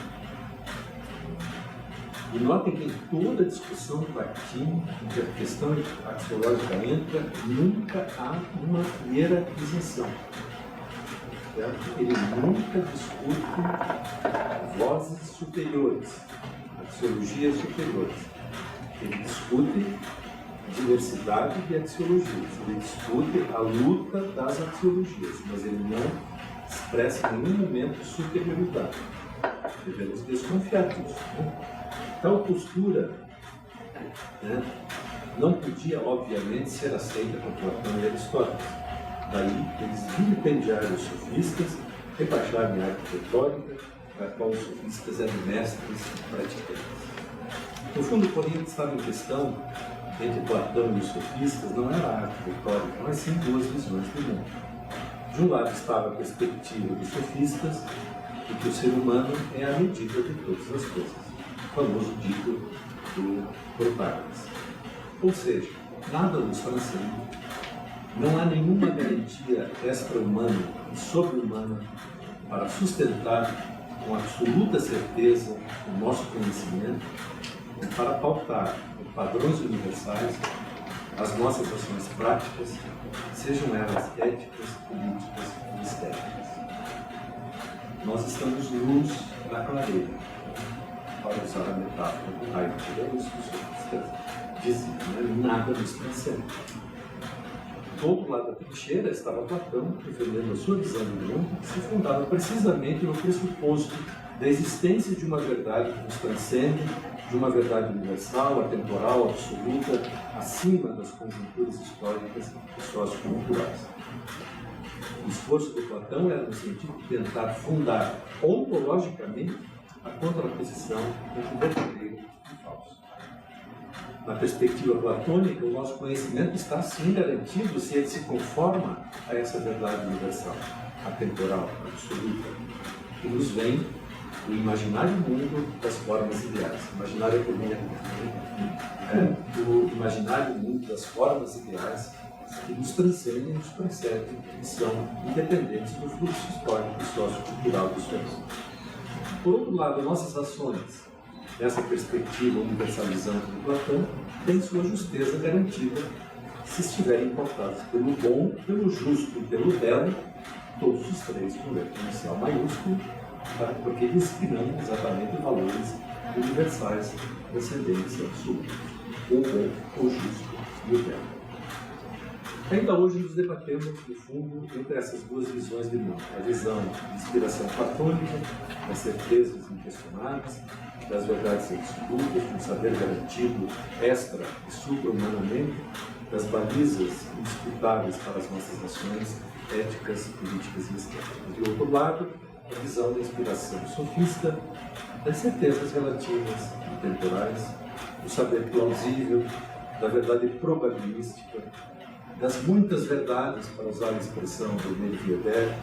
E notem que em toda a discussão do Bakhtin, em que a questão axiológica entra, nunca há uma hierarquização. Ele nunca discute vozes superiores, axiologias superiores. Ele discute diversidade de axiologias, ele discute a luta das axiologias, mas ele não expressa em nenhum momento superioridade. Devemos desconfiar disso. Tal postura não podia, obviamente, ser aceita por Platão e Aristóteles. Daí, eles vilipendiaram os sofistas, rebaixaram a arte retórica, da qual os sofistas eram mestres e praticantes. No fundo, porém, o que estava em questão entre Platão e os sofistas não era a arte retórica, mas sim duas visões do mundo. De um lado estava a perspectiva dos sofistas de que o ser humano é a medida de todas as coisas, o famoso dito do Protágoras. Ou seja, nada nos transcende. Não há nenhuma garantia extra-humana e sobre-humana para sustentar com absoluta certeza o nosso conhecimento e para pautar em padrões universais as nossas ações práticas, sejam elas éticas, políticas ou estéticas. Nós estamos nus na clareira, para usar a metáfora do raio de Deus, que os sofistas diziam, nada nos transcende. Do outro lado da trincheira estava Platão, defendendo a sua visão do mundo, que se fundava precisamente no pressuposto da existência de uma verdade que nos transcende, de uma verdade universal, atemporal, absoluta, acima das conjunturas históricas e socioculturais. O esforço de Platão era no sentido de tentar fundar ontologicamente a contraposição entre o verdadeiro e o falso. Na perspectiva platônica, o nosso conhecimento está sim garantido se ele se conforma a essa verdade universal, atemporal, absoluta, que nos vem do imaginário mundo das formas ideais. Imaginário do imaginário mundo das formas ideais que nos transcendem e nos precedem e são independentes do fluxo histórico e sociocultural dos tempos. Por outro lado, nossas ações, nessa perspectiva universalizante de Platão, têm sua justeza garantida se estiverem pautadas pelo bom, pelo justo e pelo belo, todos os três com letra inicial maiúsculo, porque eles criam exatamente valores universais transcendentes e absolutos, o bom, o justo e o belo. Ainda hoje nos debatemos, no fundo, entre essas duas visões de mundo. A visão de inspiração platônica, das certezas inquestionáveis, das verdades absolutas, de um saber garantido extra e supra-humanamente, das balizas indisputáveis para as nossas ações éticas, políticas e estéticas. De outro lado, a visão da inspiração sofista, das certezas relativas e temporais, do saber plausível, da verdade probabilística, das muitas verdades, para usar a expressão do Medvedev,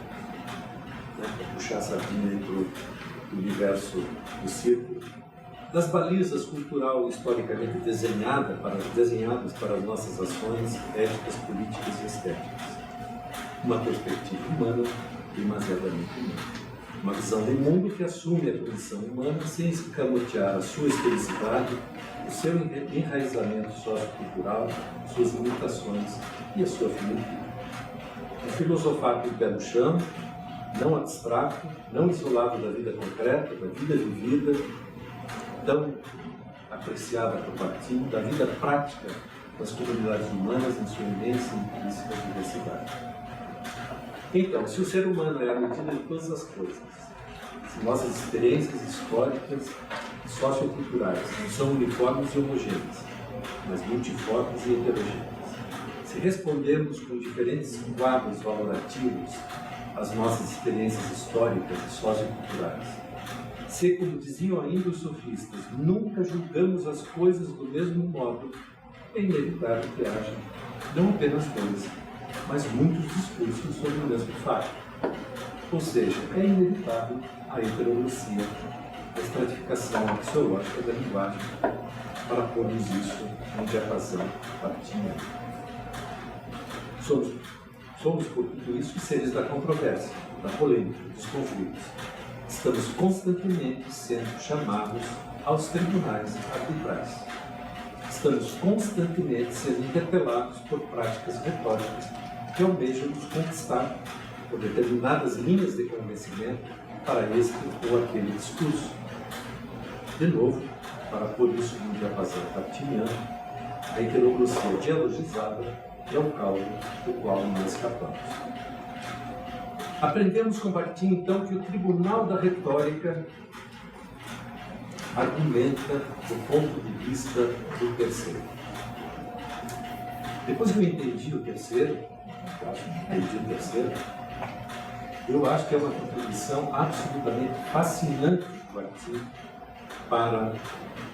para puxar a sardinha para o universo do círculo, das balizas cultural e historicamente desenhadas para as nossas ações éticas, políticas e estéticas. Uma perspectiva humana, demasiadamente humana. Uma visão de mundo que assume a condição humana sem escamotear a sua historicidade, o seu enraizamento sociocultural, suas limitações e a sua finitude. filosofar com o pé no chão, não abstrato, não isolado da vida concreta, da vida vivida, tão apreciada por Bakhtin, da vida prática das comunidades humanas em sua imensa e intrínseca diversidade. Então, se o ser humano é a medida de todas as coisas, se nossas experiências históricas e socioculturais não são uniformes e homogêneas, mas multiformes e heterogêneas, se respondemos com diferentes quadros valorativos às nossas experiências históricas e socioculturais, se, como diziam ainda os sofistas, nunca julgamos as coisas do mesmo modo, é inevitável que haja não apenas dois, mas muitos discursos sobre o mesmo fato. Ou seja, é inevitável a heteroglossia, a estratificação axiológica da linguagem, para pormos isso em diapasão bakhtiano. Somos, por tudo isso, seres da controvérsia, da polêmica, dos conflitos. Estamos constantemente sendo chamados aos tribunais arbitrais. Estamos constantemente sendo interpelados por práticas retóricas que almejam nos conquistar por determinadas linhas de convencimento para este ou aquele discurso. De novo, para pôr isso num diapasão bakhtiano, a heteroglossia dialogizada é o caldo do qual não escapamos. Aprendemos com Bakhtin, então, que o tribunal da retórica argumenta do ponto de vista do terceiro. Depois que eu entendi o terceiro, eu acho que é uma contribuição absolutamente fascinante do Bakhtin para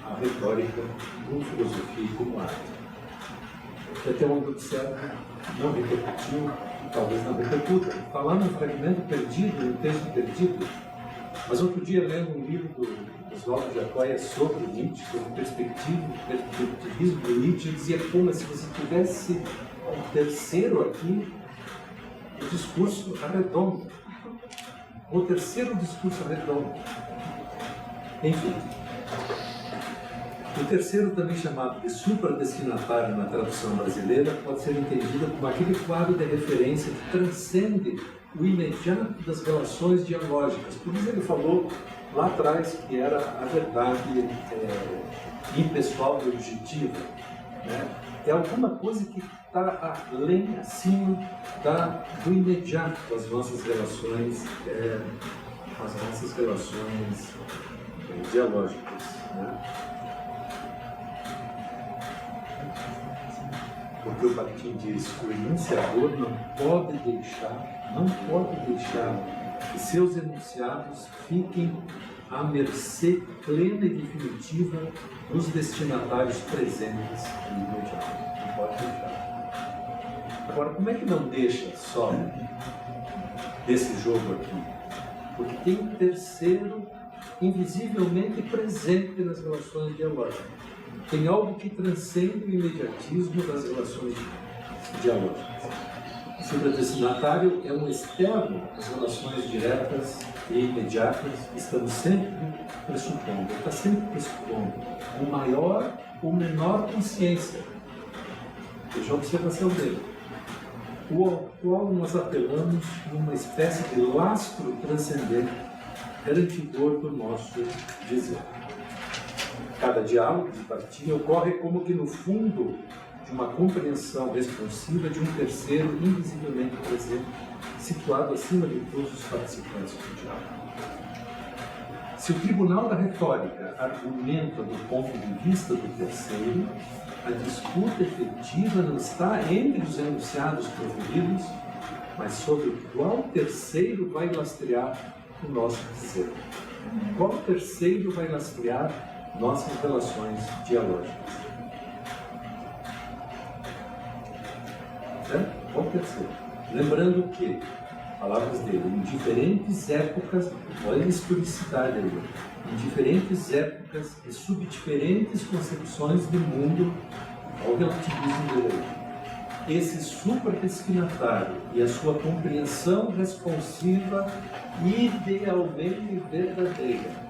a retórica como filosofia e como arte. Que até onde observo não repercutiu, talvez não repercuta. Falar num fragmento perdido, num texto perdido, mas outro dia lendo um livro do Oswaldo de Acóia sobre Nietzsche, sobre perspectivismo do Nietzsche, eu dizia, pô, mas se você tivesse um terceiro aqui, o discurso arredondo. O terceiro discurso arredondo. Enfim. O terceiro, também chamado de supradestinatário na tradução brasileira, pode ser entendido como aquele quadro de referência que transcende o imediato das relações dialógicas. Por isso ele falou lá atrás que era a verdade impessoal e objetiva. Né? É alguma coisa que está além, acima do imediato das nossas relações, dialógicas. Né? Porque o Bakhtin diz que o enunciador não pode deixar que seus enunciados fiquem à mercê plena e definitiva dos destinatários presentes e imediatos. Não pode deixar. Agora, como é que não deixa só desse jogo aqui? Porque tem um terceiro invisivelmente presente nas relações dialógicas. Tem algo que transcende o imediatismo das relações dialógicas. O supradestinatário é um externo às relações diretas e imediatas que estamos sempre pressupondo. Ele está sempre pressupondo uma maior ou menor consciência. Veja a observação dele. O qual nós apelamos numa espécie de lastro transcendente, garantidor do nosso dizer. Cada diálogo de Bakhtin ocorre como que no fundo de uma compreensão responsiva de um terceiro invisivelmente presente, situado acima de todos os participantes do diálogo. Se o tribunal da retórica argumenta do ponto de vista do terceiro, a disputa efetiva não está entre os enunciados proferidos, mas sobre qual terceiro vai lastrear o nosso dizer. Qual terceiro vai lastrear nossas relações dialógicas. Qual terceiro? Lembrando que, palavras dele, em diferentes épocas, olha a historicidade aí, em diferentes épocas e sob diferentes concepções do mundo, ao relativismo dele. Esse supradestinatário e a sua compreensão responsiva idealmente verdadeira.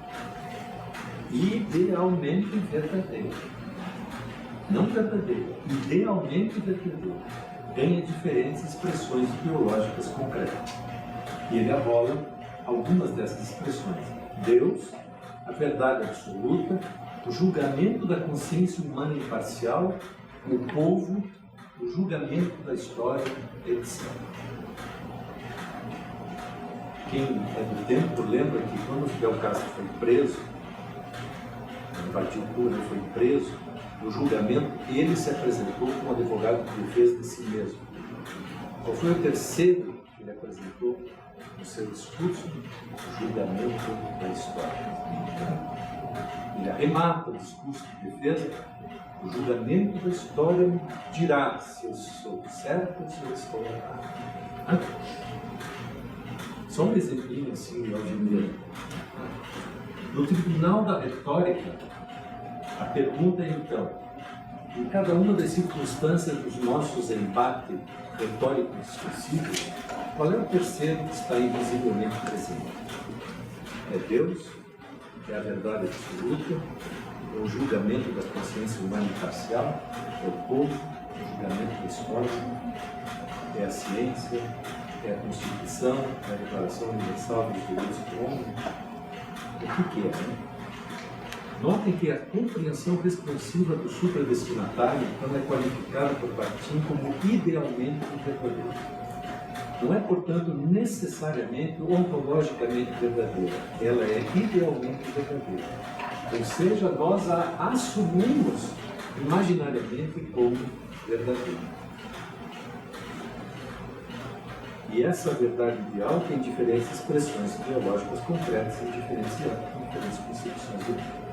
Idealmente verdadeira. Não verdadeira, idealmente verdadeira. ganha diferentes expressões biológicas concretas. E ele arrola algumas dessas expressões. Deus, a verdade absoluta, o julgamento da consciência humana imparcial, o povo, o julgamento da história, etc. Quem é do tempo lembra que quando Fidel Castro foi preso, invadiu Cuba, ele foi preso, no julgamento ele se apresentou como advogado de defesa de si mesmo. Qual foi o terceiro que ele apresentou no seu discurso? O julgamento da história. Ele arremata o discurso de defesa. O julgamento da história me dirá se eu sou certo ou se eu estou errado. Só um exemplinho assim, Algemira. No tribunal da retórica, a pergunta é então, em cada uma das circunstâncias dos nossos embates retóricos discursivos, qual é o terceiro que está invisivelmente presente? É Deus? É a verdade absoluta? É o julgamento da consciência humana imparcial? É o povo? É o julgamento da história? É a ciência? É a Constituição? É a Declaração Universal dos Direitos do Homem? O que é, né? Notem que a compreensão responsiva do supradestinatário então é qualificada por Bakhtin como idealmente verdadeira. Não é, portanto, necessariamente ontologicamente verdadeira. Ela é idealmente verdadeira. Ou seja, nós a assumimos imaginariamente como verdadeira. E essa verdade ideal tem diferentes expressões biológicas concretas em diferentes concepções do mundo.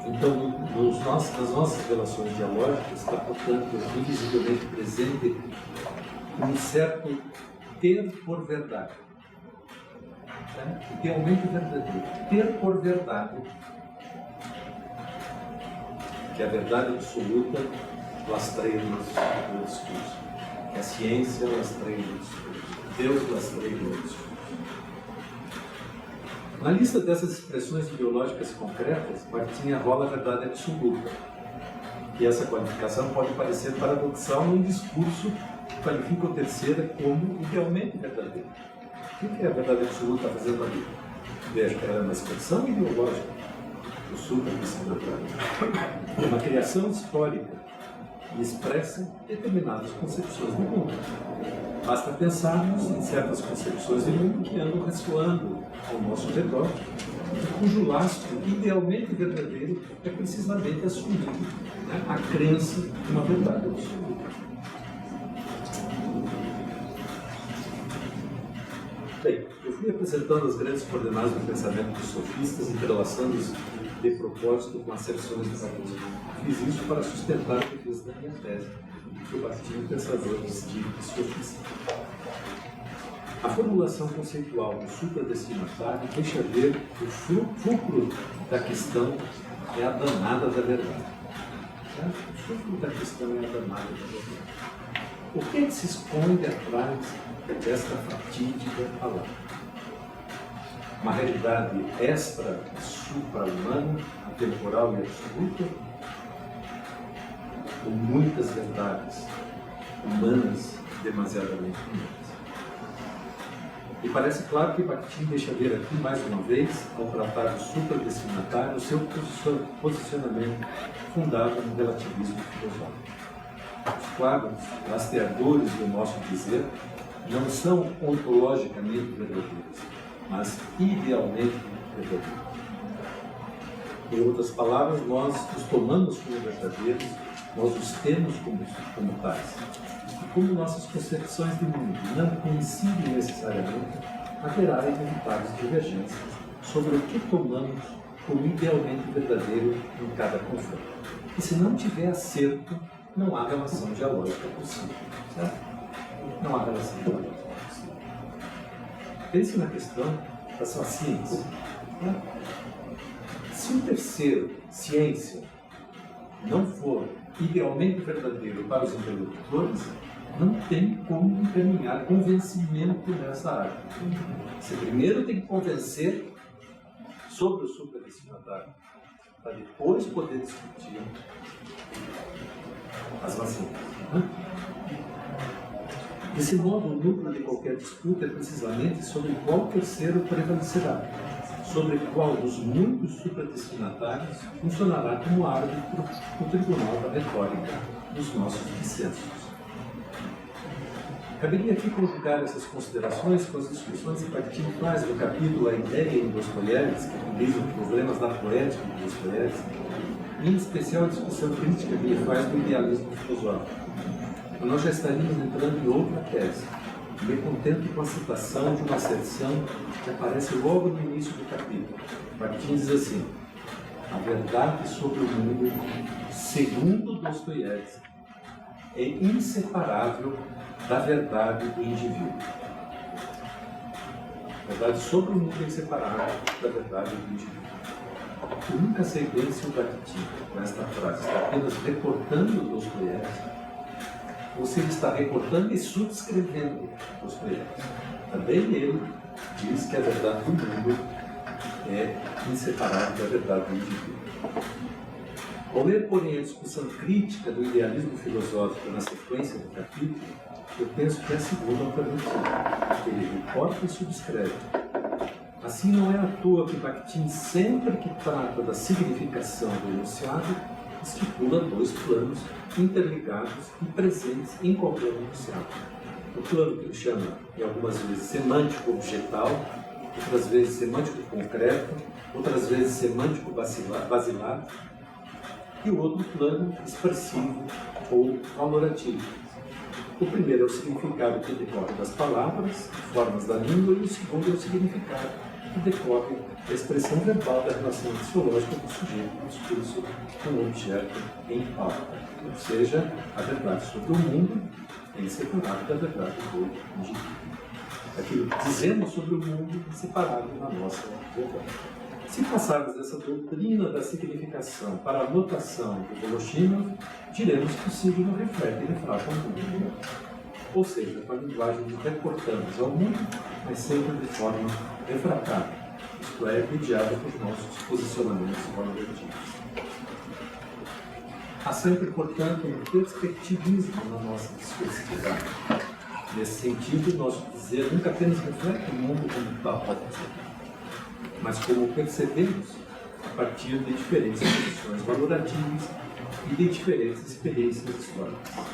Então, nas nossas relações dialógicas está, portanto, invisivelmente presente um certo ter por verdade. Idealmente verdadeiro. Ter por verdade, que é a verdade absoluta lastreia do discurso. Que a ciência lastreia do discurso. Deus lastreia do discurso. Na lista dessas expressões biológicas concretas, Bakhtin arrola a verdade absoluta. E essa qualificação pode parecer paradoxal num discurso que qualifica o terceiro como idealmente verdadeiro. O que a verdade absoluta está fazendo ali? Veja, ela é uma expressão ideológica do supradestinatário. É uma criação histórica e expressa determinadas concepções do mundo. Basta pensarmos em certas concepções de mundo que andam ressoando ao nosso redor, cujo lastro idealmente verdadeiro é precisamente assumir, né, a crença de uma verdade absoluta. Bem, eu fui apresentando as grandes coordenadas do pensamento dos sofistas, entrelaçando-os de propósito com acepções de Bakhtin. Fiz isso para sustentar a defesa da minha tese, que o Bakhtin é um pensador distinto e sofista. A formulação conceitual do supradestinatário deixa ver que o fulcro da questão é a danada da verdade. O fulcro da questão é a danada da verdade. O que é que se esconde atrás desta fatídica palavra? Uma realidade extra, supra-humana, atemporal e absoluta? Ou muitas verdades humanas demasiadamente humanas? E parece claro que Bakhtin deixa ver aqui, mais uma vez, ao tratar do supradestinatário, o seu posicionamento fundado no relativismo filosófico. Os quadros rastreadores do nosso dizer não são ontologicamente verdadeiros, mas idealmente verdadeiros. Em outras palavras, nós os tomamos como verdadeiros, nós os temos como tais. E como nossas concepções de mundo não coincidem necessariamente, haverá inevitáveis divergências sobre o que tomamos como idealmente verdadeiro em cada confronto. E se não tiver acerto, não há relação dialógica possível. Certo? Não há relação dialógica possível. Pense na questão da sua ciência. Se o terceiro, ciência, não for idealmente verdadeiro para os interlocutores, não tem como encaminhar convencimento nessa área. Você primeiro tem que convencer sobre o supradestinatário. para depois poder discutir as vacinas. Né? Desse modo, o núcleo de qualquer disputa é precisamente sobre qual terceiro prevalecerá, sobre qual dos muitos supradestinatários funcionará como árbitro o tribunal da retórica dos nossos dissensos. Caberia aqui conjugar essas considerações com as discussões que Bakhtin faz no capítulo A Ideia em Dostoiévski, que diz os problemas da poética de Dostoiévski, e em especial a discussão crítica que ele faz do idealismo filosófico. Nós já estaríamos entrando em outra tese. Me contento com a citação de uma asserção que aparece logo no início do capítulo. Bakhtin diz assim: a verdade sobre o mundo, segundo Dostoiévski, é inseparável da verdade do indivíduo. A verdade sobre o mundo é inseparável da verdade do indivíduo. Eu nunca sei bem se o Bakhtin, com esta frase, está apenas reportando Dostoiévski, ou se ele está recortando e subscrevendo Dostoiévski. Também ele diz que a verdade do mundo é inseparável da verdade do indivíduo. Ao ler, porém, a discussão crítica do idealismo filosófico na sequência do capítulo, eu penso que é a segunda alternativa, que ele recorta e subscreve. Assim, não é à toa que Bakhtin, sempre que trata da significação do enunciado, estipula dois planos interligados e presentes em qualquer enunciado. O plano que ele chama, de algumas vezes, semântico objetal, outras vezes semântico concreto, outras vezes semântico basilado, e o outro plano expressivo ou valorativo. O primeiro é o significado que decorre das palavras, formas da língua, e o segundo é o significado que decorre da expressão verbal da relação axiológica do sujeito no discurso com o objeto em pauta. Ou seja, a verdade sobre o mundo é inseparável da verdade do indivíduo. Aquilo que dizemos sobre o mundo é inseparável da nossa verdade. Se passarmos dessa doutrina da significação para a notação do Voloshinov, diremos que o signo reflete e refrata o mundo. Ou seja, com a linguagem de reportamos ao mundo, mas sempre de forma refratada, isto é, mediada por nossos posicionamentos valorizativos. Há sempre, portanto, um perspectivismo na nossa discursividade. Nesse sentido, nosso dizer nunca apenas reflete o mundo como tal, mas como percebemos a partir de diferentes posições valorativas e de diferentes experiências históricas.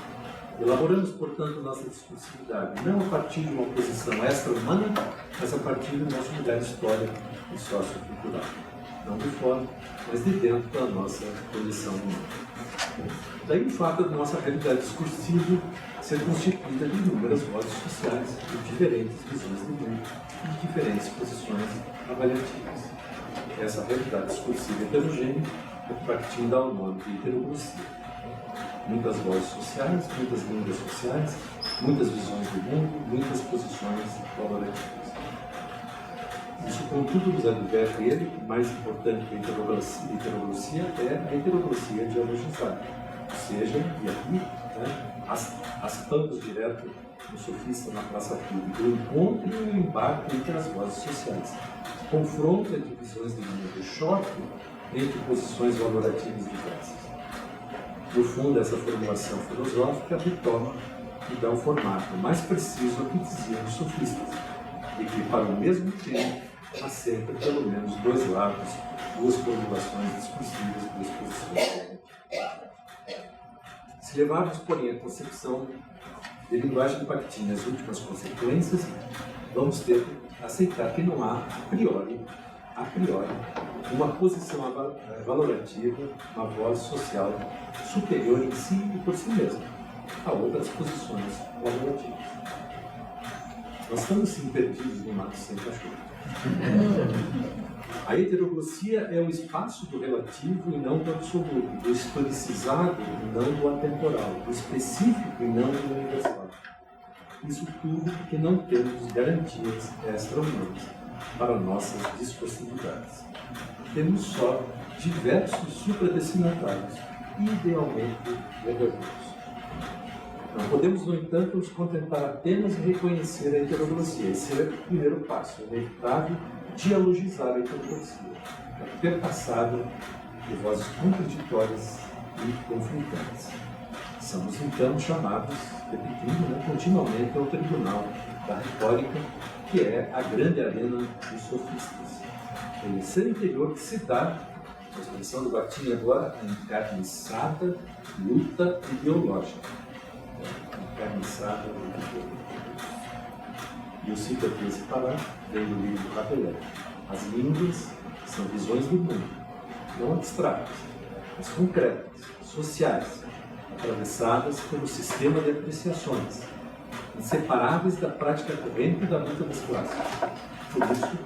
Elaboramos, portanto, nossa discursividade não a partir de uma posição extra-humana, mas a partir do nosso lugar histórico e sociocultural. Não de fora, mas de dentro da nossa posição humana. Daí o fato da nossa realidade discursiva ser constituída de inúmeras vozes sociais, de diferentes visões do mundo e de diferentes posições avaliativas. Essa realidade discursiva heterogênea é que Bakhtin dá o nome de heteroglossia. Muitas vozes sociais, muitas línguas sociais, muitas visões do mundo, muitas posições valorativas. Isso, contudo, nos adverte ele que o mais importante que a heteroglossia é a heteroglossia dialogizada. Ou seja, e aqui, aspamos direto no sofista na praça pública, o encontro e o embate entre as vozes sociais. Confronto entre visões de mundo e choque entre posições valorativas diversas. No fundo, essa formulação filosófica retoma e dá um formato mais preciso ao que diziam os sofistas, e que, para o mesmo tempo, há sempre pelo menos dois lados, duas formulações discursivas e duas posições. Se levarmos, porém, a concepção de linguagem de Bakhtin as últimas consequências, vamos ter que aceitar que não há, a priori, uma posição valorativa, uma voz social superior em si e por si mesma a outras posições valorativas. Nós estamos, sim, perdidos no mato sem cachorro. A heteroglossia é o espaço do relativo e não do absoluto, do historicizado e não do atemporal, do específico e não do universal. Isso tudo porque não temos garantias extra-humanas para nossas discursividades. Temos só diversos supradestinatários, idealmente verdadeiros. Não podemos, no entanto, nos contentar apenas em reconhecer a heteroglossia. Esse é o primeiro passo, é inevitável dialogizar a heteroglossia, é perpassada de vozes contraditórias e conflitantes. Somos então chamados, repetindo, né, continuamente ao tribunal da retórica, que é a grande arena dos sofistas. É esse interior que se dá, a expressão do Bakhtin agora, a encarniçada luta ideológica. Encarniçada luta ideológica. E eu cito aqui esse parágrafo, vem do livro do Rabelais. As línguas são visões do mundo, não abstratas, mas concretas, sociais, atravessadas pelo sistema de apreciações, inseparáveis da prática corrente da luta das classes. Por isso,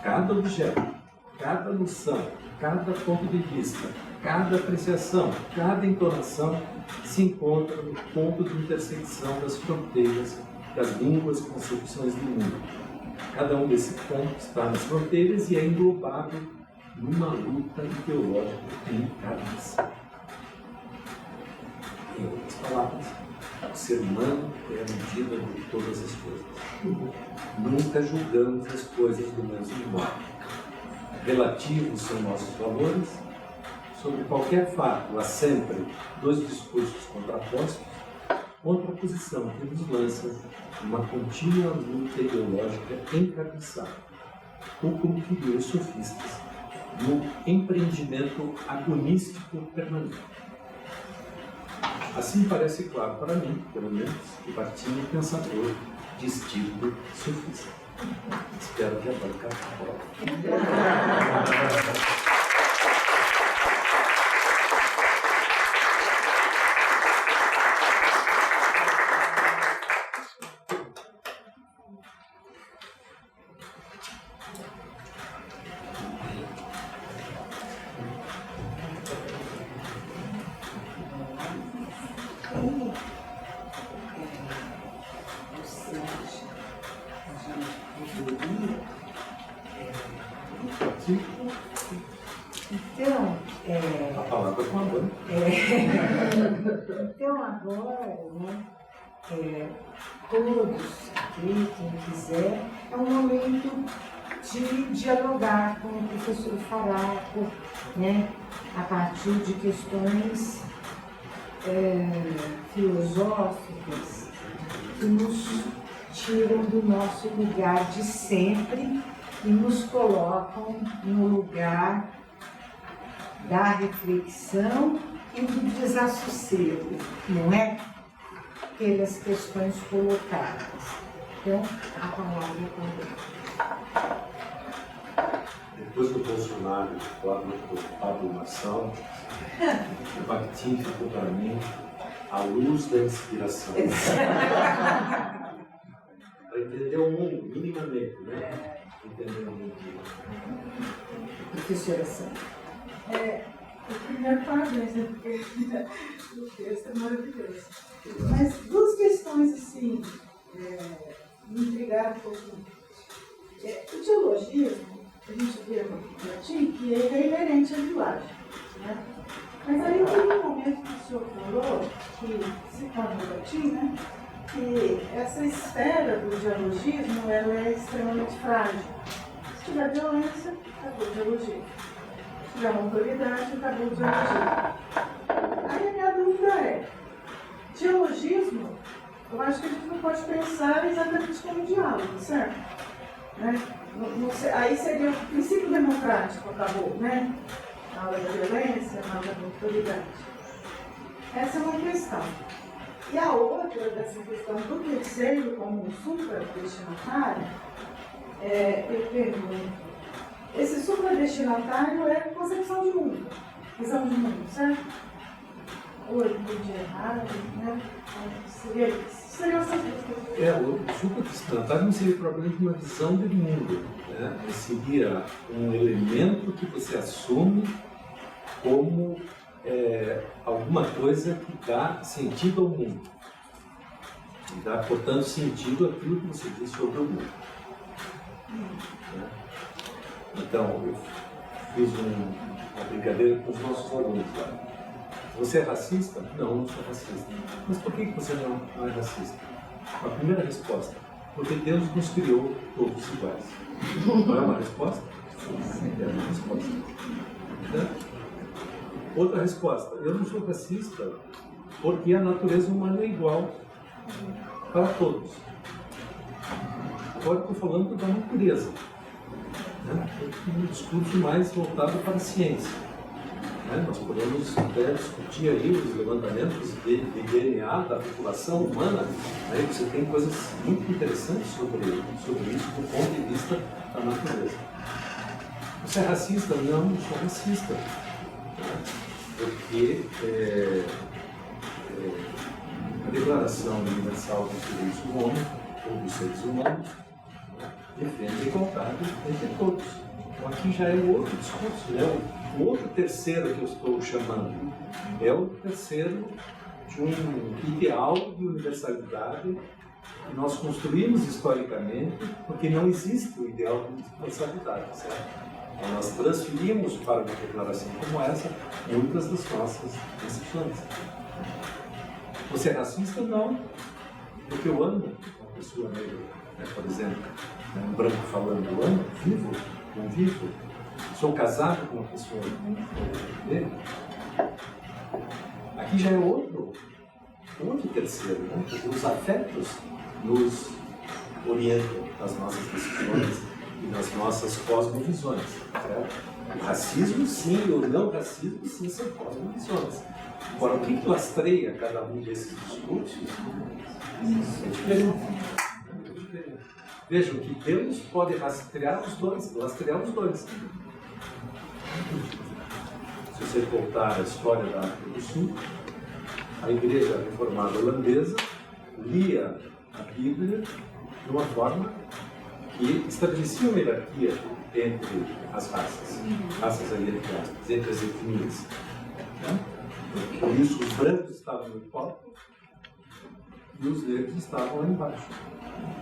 cada objeto, cada noção, cada ponto de vista, cada apreciação, cada entonação se encontra no ponto de intersecção das fronteiras das línguas e concepções do mundo. Cada um desses pontos está nas fronteiras e é englobado numa luta ideológica encarnada. Em outras palavras, o ser humano é a medida de todas as coisas. Nunca julgamos as coisas do mesmo modo. Relativos são nossos valores. Sobre qualquer fato, há sempre dois discursos contrapostos, contraposição que nos lança uma contínua luta ideológica encarniçada, ou como queriam os sofistas, no empreendimento agonístico permanente. Assim parece claro para mim, pelo menos, que Bakhtin é um pensador de estilo sofista. Espero que agora caia a palavra com a mão. Então agora, né, todos aqui, quem quiser, é um momento de dialogar com o professor Faraco, né, a partir de questões filosóficas que nos tiram do nosso lugar de sempre e nos colocam no lugar da reflexão e do desassossego, não é? Pelas questões colocadas. Então, a palavra também. Depois do Bolsonaro, do Pablo Marçal, o Bakhtin ficou para mim a luz da inspiração. Para entender o mundo, minimamente, né? Entender o mundo. Professora Sandra. Primeiro, parabéns, né? Porque o texto é maravilhoso. Mas duas questões, assim, me intrigaram um pouquinho. O dialogismo, a gente vê no Bakhtin que ele é inerente à linguagem, né? Mas aí tem um momento que o senhor falou, que citando o Bakhtin, né? Que essa esfera do dialogismo ela é extremamente frágil. Se tiver violência, acabou o dialogismo. Se tiver uma autoridade, acabou o dialogismo. Aí a minha dúvida é, dialogismo, eu acho que a gente não pode pensar exatamente como diálogo, certo? Né? Aí seria o princípio democrático, acabou, né? Nada da violência, nada da autoridade. Essa é uma questão. E a outra, dessa questão do terceiro como um supradestinatário, eu pergunto, esse supradestinatário é concepção de mundo, visão de mundo, certo? Ou eu entendi errado, né? Seria essas duas coisas. O supradestinatário não seria propriamente uma visão do mundo, né? Seria um elemento que você assume como alguma coisa que dá sentido ao mundo. E dá, portanto, sentido àquilo que você diz sobre o mundo. Né? Então, eu fiz uma brincadeira com os nossos alunos lá. Você é racista? Não, não sou racista. Mas por que você não é racista? A primeira resposta, porque Deus nos criou todos iguais. Não é uma resposta? É uma resposta. Né? Outra resposta, eu não sou racista porque a natureza humana é igual para todos. Agora estou falando da natureza, né? Um discurso mais voltado para a ciência. Né? Nós podemos até discutir aí os levantamentos de DNA da população humana, né? Você tem coisas muito interessantes sobre isso do ponto de vista da natureza. Você é racista? Não, não sou racista. Porque a Declaração Universal dos Direitos do Homem, ou dos seres humanos, defende a igualdade entre todos. Então aqui já é o outro discurso, né? O outro terceiro que eu estou chamando é o terceiro de um ideal de universalidade que nós construímos historicamente, porque não existe o ideal de universalidade, certo? Então, nós transferimos para uma declaração como essa muitas das nossas decisões. Você é racista? Não, porque eu amo uma pessoa negra, né? Por exemplo, um branco falando, eu amo, vivo, convivo, sou casado com uma pessoa negra. Aqui já é outro terceiro, né? Porque os afetos nos orientam nas nossas decisões e nas nossas cosmovisões, certo? O racismo sim, e o não racismo sim são cosmovisões. Agora, o que lastreia cada um desses discursos é diferente. Vejam que Deus pode rastrear os dois, lastrear os dois. Se você voltar à história da África do Sul, a Igreja Reformada Holandesa lia a Bíblia de uma forma que estabelecia uma hierarquia entre as raças entre as etnias. Né? Por isso, os brancos estavam no topo e os negros estavam lá embaixo.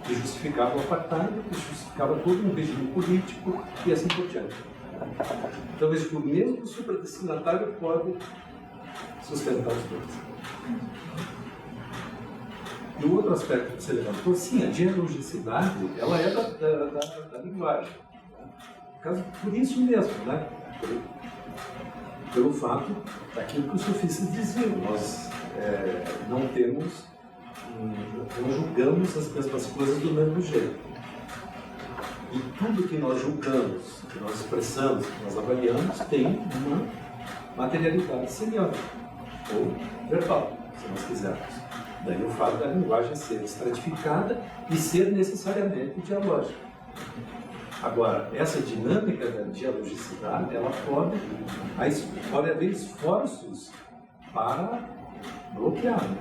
Que justificava o apartheid, que justificava todo um regime político e assim por diante. Então, veja que o mesmo supradestinatário pode sustentar os dois. E o outro aspecto que você levantou, sim, a dialogicidade, ela é da linguagem. Por isso mesmo, né? Pelo fato daquilo que os sofistas diziam, nós não julgamos as mesmas coisas do mesmo jeito. E tudo que nós julgamos, que nós expressamos, que nós avaliamos, tem uma materialidade semiótica, ou verbal, se nós quisermos. Daí o fato da linguagem ser estratificada e ser necessariamente dialógica. Agora, essa dinâmica da dialogicidade, ela pode haver esforços para bloquear, né?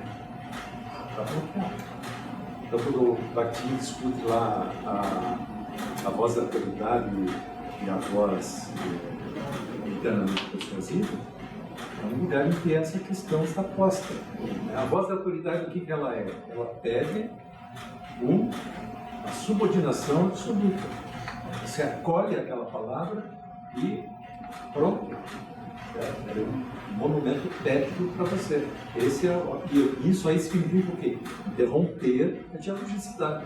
Para bloquear. Então, quando o Bakhtin discute lá a voz da autoridade e a voz internamente persuasiva, é um lugar em que essa questão está posta. A voz da autoridade, o que ela é? Ela pede a subordinação absoluta. Você acolhe aquela palavra e pronto. É um monumento técnico para você. Isso aí significa o quê? Interromper a dialogicidade.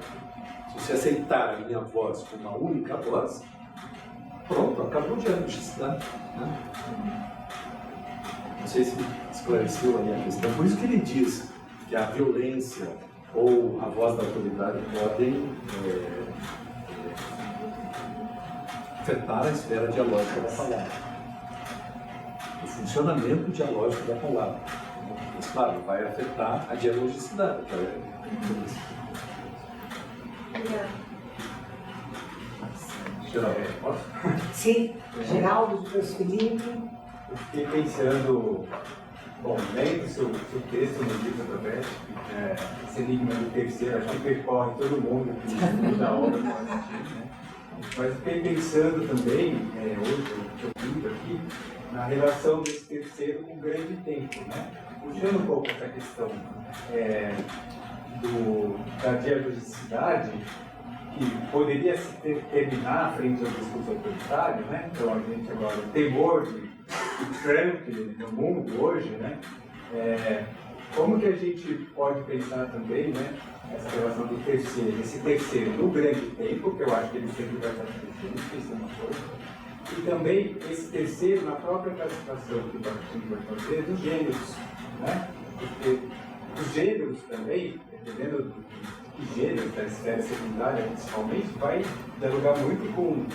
Se você aceitar a minha voz como uma única voz, pronto, acabou a dialogicidade. Né? Não sei se esclareceu aí a questão. Por isso que ele diz que a violência ou a voz da autoridade podem afetar a esfera dialógica da palavra, o funcionamento dialógico da palavra. Mas, claro, vai afetar a dialogicidade. Geraldo, posso? Sim, Geraldo, depois Felipe. Eu fiquei pensando, bom, lendo seu texto no livro também, esse enigma do terceiro, acho que percorre todo mundo que estuda a obra, né? Mas fiquei pensando também, hoje, que eu vi aqui, na relação desse terceiro com o grande tempo, né? Puxando um pouco essa questão da dialogicidade, que poderia se terminar frente ao discurso autoritário, né? Então a gente agora, o temor de Trump no mundo hoje, né? Como que a gente pode pensar também, né? Essa relação do terceiro, esse terceiro do grande tempo, que eu acho que ele sempre vai estar presente, isso é uma coisa. E também esse terceiro na própria classificação que o Bakhtin vai fazer dos gêneros, né? Porque os gêneros também, dependendo do gênero da esfera secundária principalmente, vai dialogar muito com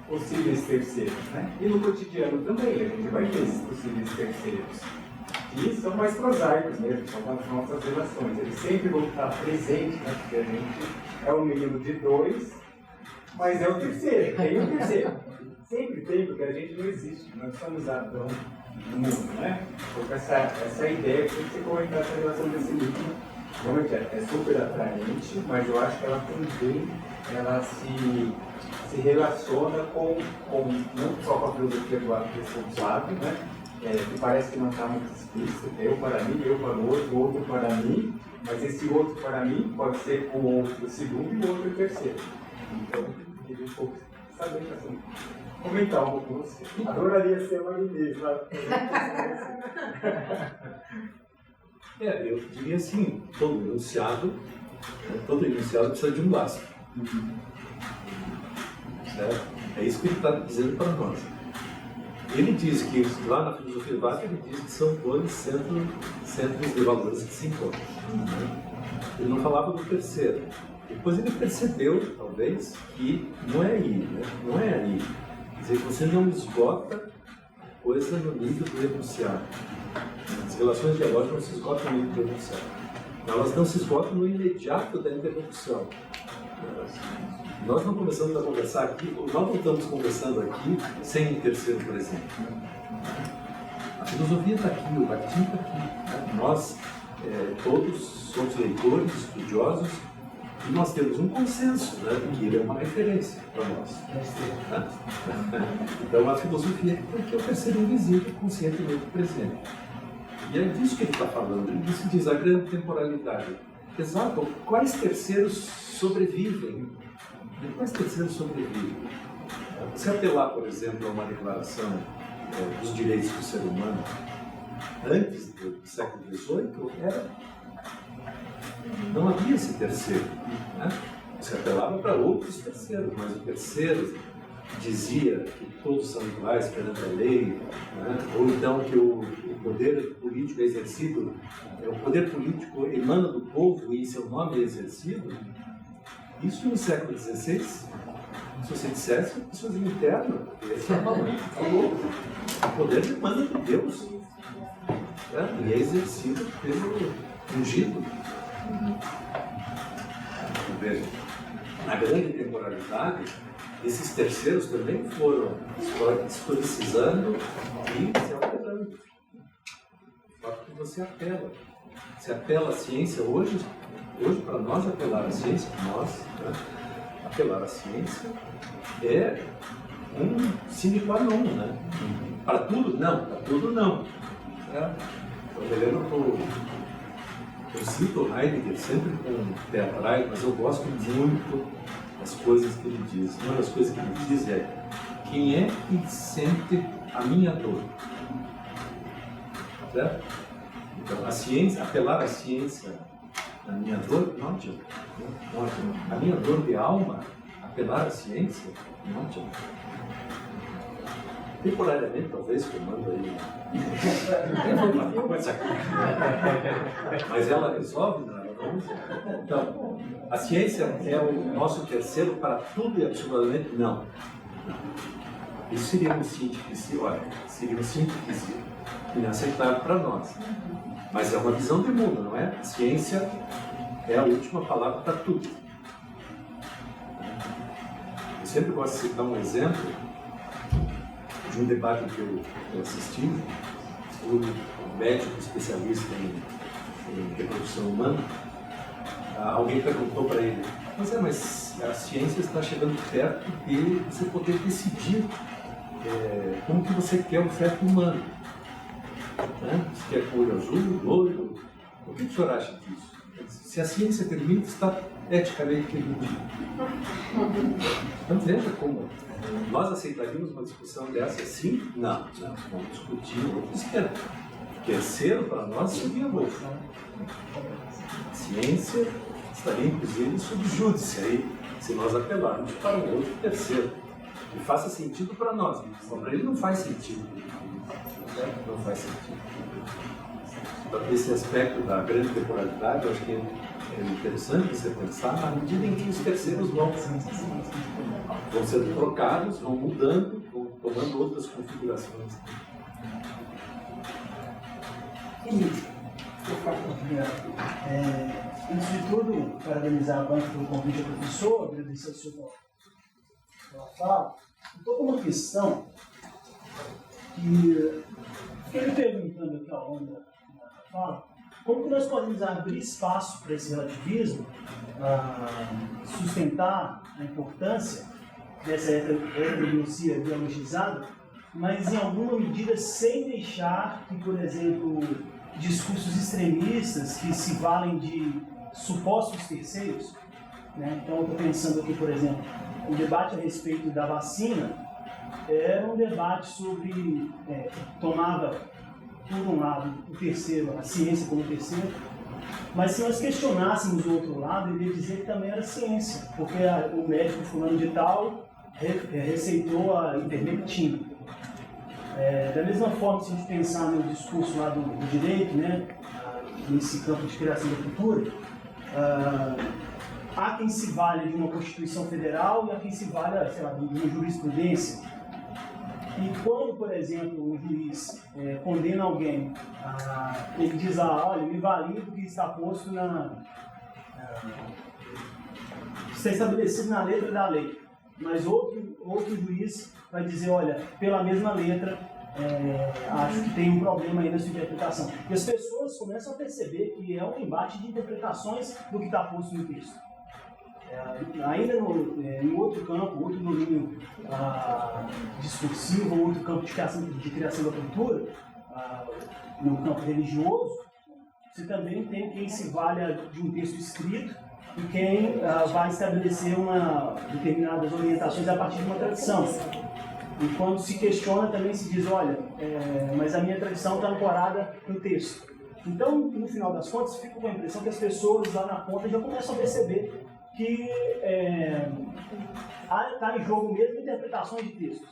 possíveis terceiros, né? E no cotidiano também, a gente vai ter esses possíveis terceiros. E são mais prosaicos mesmo, são as nossas relações. Eles sempre vão estar presentes, né? Porque a gente é um mínimo de 2, mas é o terceiro, tem o terceiro. Sempre tem, porque a gente não existe, nós somos Adão no mundo, né? Então essa ideia que você comentar essa relação desse livro, realmente é super atraente, mas eu acho que ela também se relaciona com não só com a filosofia do ato responsável, né? Que parece que não está muito explícito, eu para mim, eu para o outro para mim, mas esse outro para mim pode ser o outro segundo e o outro terceiro. Então, eu queria um pouco saber assim, comentar um pouco com você. Adoraria ser uma ministra. Eu diria assim, todo enunciado precisa de um básico. Certo? É isso que ele está dizendo para nós. Ele diz que, lá na filosofia básica, ele diz que são dois centros de valores que se encontram. Ele não falava do terceiro. Depois ele percebeu, talvez, que não é aí, né? Não é aí. Quer dizer, você não esgota a coisa no nível do enunciado. As relações dialógicas não se esgotam no nível do enunciado. Elas não se esgotam no imediato da interlocução. Nós não começamos a conversar aqui, nós não estamos conversando aqui sem um terceiro presente. A filosofia está aqui, o Bakhtin está aqui. Nós todos somos leitores, estudiosos, e nós temos um consenso, né, que ele é uma referência para nós. Então a filosofia é o terceiro invisível, conscientemente presente. E é disso que ele está falando. Ele diz a grande temporalidade. Exato. Quais terceiros sobrevivem? Quais terceiros sobrevivem? Se apelar, por exemplo, a uma declaração dos direitos do ser humano antes do século XVIII, não havia esse terceiro. Né? Se apelava para outros terceiros, mas o terceiro dizia que todos são iguais perante a lei, né? Ou então que o poder político é exercido, o poder político emana do povo e em seu nome é exercido. Isso no século XVI, se você dissesse, as pessoas internam, esse é o poder emana de Deus, né? E é exercido pelo ungido. Veja, na grande temporalidade, esses terceiros também foram historicizando e se alterando. O fato que você apela. Se apela à ciência hoje para nós apelar à ciência, apelar à ciência é um sine qua non, né? Para tudo? Não, para tudo não. Eu cito o Heidegger sempre com o pé atrás, mas eu gosto muito das coisas que ele diz. Uma das coisas que ele diz é: quem é que sente a minha dor? Certo? Então, a ciência, apelar à ciência na minha dor, não adianta. A minha dor de alma, apelar à ciência, não adianta. Temporariamente, talvez, tomando aí mas ela resolve, não é? Então, a ciência é o nosso terceiro para tudo e absolutamente não. Isso seria um síntese, seria um síntese inaceitável para nós. Mas é uma visão de mundo, não é? A ciência é a última palavra para tudo. Eu sempre gosto de citar um exemplo de um debate que eu assisti. O médico especialista em reprodução humana, alguém perguntou para ele: mas a ciência está chegando perto de você poder decidir como que você quer o feto humano. Né? Se quer com olho azul, loiro. O que o senhor acha disso? Se a ciência permite, está eticamente permitido. Então veja como nós aceitaríamos uma discussão dessa assim? Não. Vamos discutir o outro esquema. Terceiro, para nós, seria louco. A ciência estaria, inclusive, sob júdice aí, se nós apelarmos para o outro terceiro. que faça sentido para nós. Para ele não faz sentido. Não faz sentido. Então, esse aspecto da grande temporalidade, eu acho que é interessante você pensar na medida em que os terceiros vão sendo trocados, vão mudando, vão tomando outras configurações. Antes de tudo, parabenizar a banca pelo convite ao professor, agradecer ao senhor pela fala. Estou com uma questão que fiquei me perguntando aqui ao longo da fala, como que nós podemos abrir espaço para esse relativismo, sustentar a importância dessa heterodoxia biologizada, mas em alguma medida sem deixar que, por exemplo, discursos extremistas que se valem de supostos terceiros, né? Então, eu estou pensando aqui, por exemplo, o debate a respeito da vacina era um debate sobre, que tomava, por um lado, o terceiro, a ciência como terceiro, mas se nós questionássemos o outro lado, ele ia dizer que também era ciência, porque o médico fulano de tal receitou a ivermectina. Da mesma forma, se a gente pensar no discurso lá do direito, né, nesse campo de criação da cultura, há quem se valha de uma Constituição Federal e há quem se valha, sei lá, de uma jurisprudência. E quando, por exemplo, um juiz condena alguém, ele diz, olha, me valido do que está posto está estabelecido na letra da lei. Mas outro juiz vai dizer, olha, pela mesma letra, acho que tem um problema aí na sua interpretação. E as pessoas começam a perceber que é um embate de interpretações do que está posto no texto. Ainda em outro campo, outro domínio discursivo, outro campo de criação da cultura, no campo religioso, você também tem quem se valha de um texto escrito e quem vai estabelecer determinadas orientações a partir de uma tradição. E quando se questiona, também se diz, olha, mas a minha tradição está ancorada no texto. Então, no final das contas, fica com a impressão que as pessoas lá na ponta já começam a perceber que está em jogo mesmo interpretações de textos.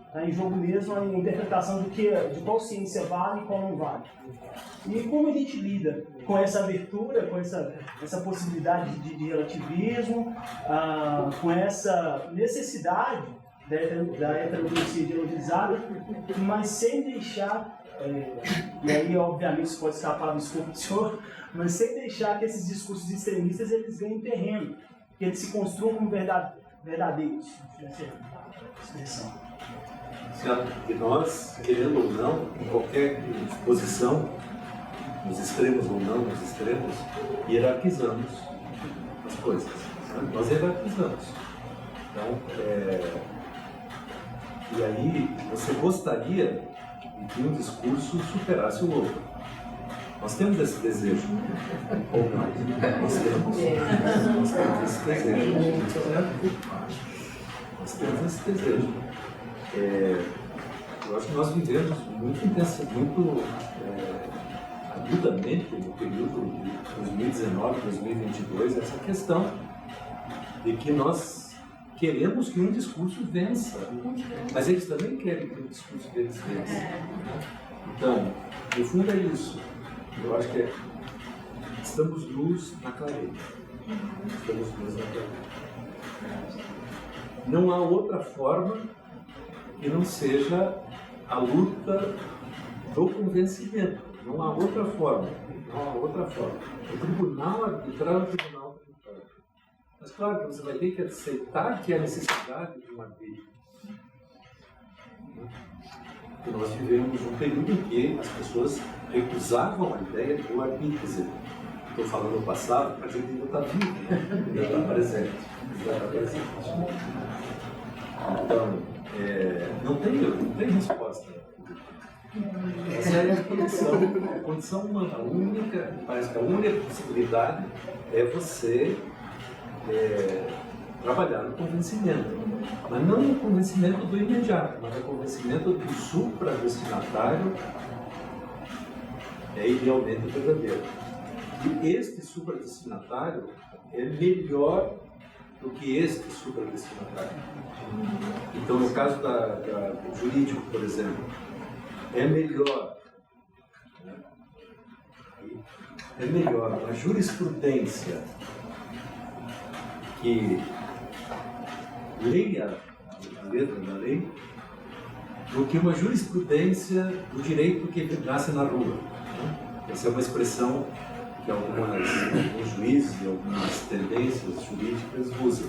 Está em jogo mesmo a interpretação de qual ciência vale e qual não vale. E como a gente lida com essa abertura, com essa possibilidade de relativismo, com essa necessidade da heterodoxia ideologizada, mas sem deixar, e aí obviamente isso pode escapar do escopo do senhor, mas sem deixar que esses discursos extremistas eles ganhem terreno, que eles se construam como verdadeiros. Essa é a expressão. E nós, querendo ou não, em qualquer posição, nos extremos ou não nos extremos, hierarquizamos as coisas. Nós hierarquizamos. Então, e aí você gostaria de que um discurso superasse o outro. Nós temos esse desejo, ou não? Nós temos esse desejo. Nós temos esse desejo. Eu acho que nós vivemos muito intensamente, muito agudamente no período de 2019, 2022, essa questão de que nós queremos que um discurso vença, mas eles também querem que o discurso deles vença. Então, no fundo é isso. Eu acho que estamos nus na clareza. Estamos nus na clareza. Não há outra forma que não seja a luta do convencimento. Não há outra forma. Não há outra forma. O tribunal arbitrar é o tribunal arbitrar. Mas claro que você vai ter que aceitar que há necessidade de um arbítrio. Porque nós vivemos um período em que as pessoas recusavam a ideia do arbítrio. Quer dizer, estou falando no passado, mas ele ainda está vivo, ainda está presente. Então, não tem resposta. Essa é a condição humana. Parece que a única possibilidade é você trabalhar no convencimento. Mas não no convencimento do imediato, mas no convencimento do supradestinatário idealmente verdadeiro. E este supradestinatário é melhor do que este supradestinatário. Então, no caso do jurídico, por exemplo, é melhor a jurisprudência que leia a letra da lei do que uma jurisprudência do direito que nasce na rua. Essa é uma expressão que alguns juízes e algumas tendências jurídicas usam.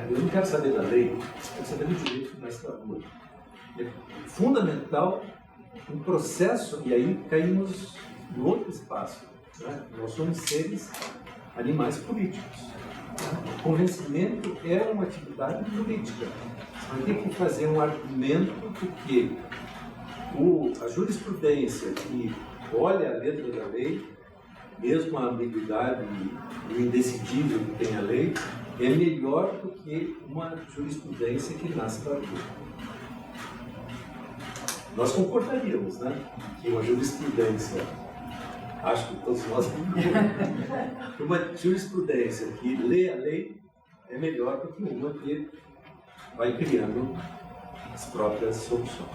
Eu não quero saber da lei, eu quero saber do direito que nasce na rua. É fundamental um processo, e aí caímos no outro espaço. Nós somos seres animais políticos. O convencimento é uma atividade política. Você tem que fazer um argumento porque a jurisprudência que olha a letra da lei, mesmo a ambiguidade e o indecidível que tem a lei, é melhor do que uma jurisprudência que nasce da lei. Nós concordaríamos, né, que uma jurisprudência, acho que todos nós concordamos, uma jurisprudência que lê a lei é melhor do que uma que vai criando as próprias soluções.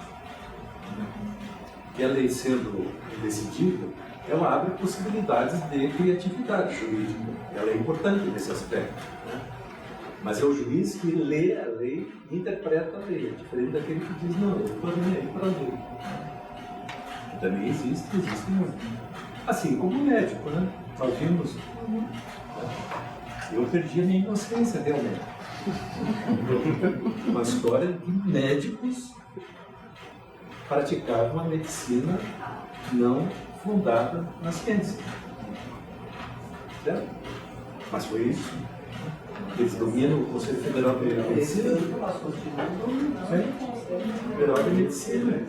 E a lei sendo indecidível, ela abre possibilidades de criatividade jurídica. Ela é importante nesse aspecto. Mas é o juiz que lê a lei e interpreta a lei, é diferente daquele que diz, não, eu estou nem aí para a lei. Que também existe muito. Assim como o médico, né? Nós vimos. Eu perdi a minha inocência, realmente. Uma história de médicos praticavam uma medicina não fundada na ciência. Certo? Mas foi isso. Eles dominam o Conselho Federal de Medicina. Federal de Medicina.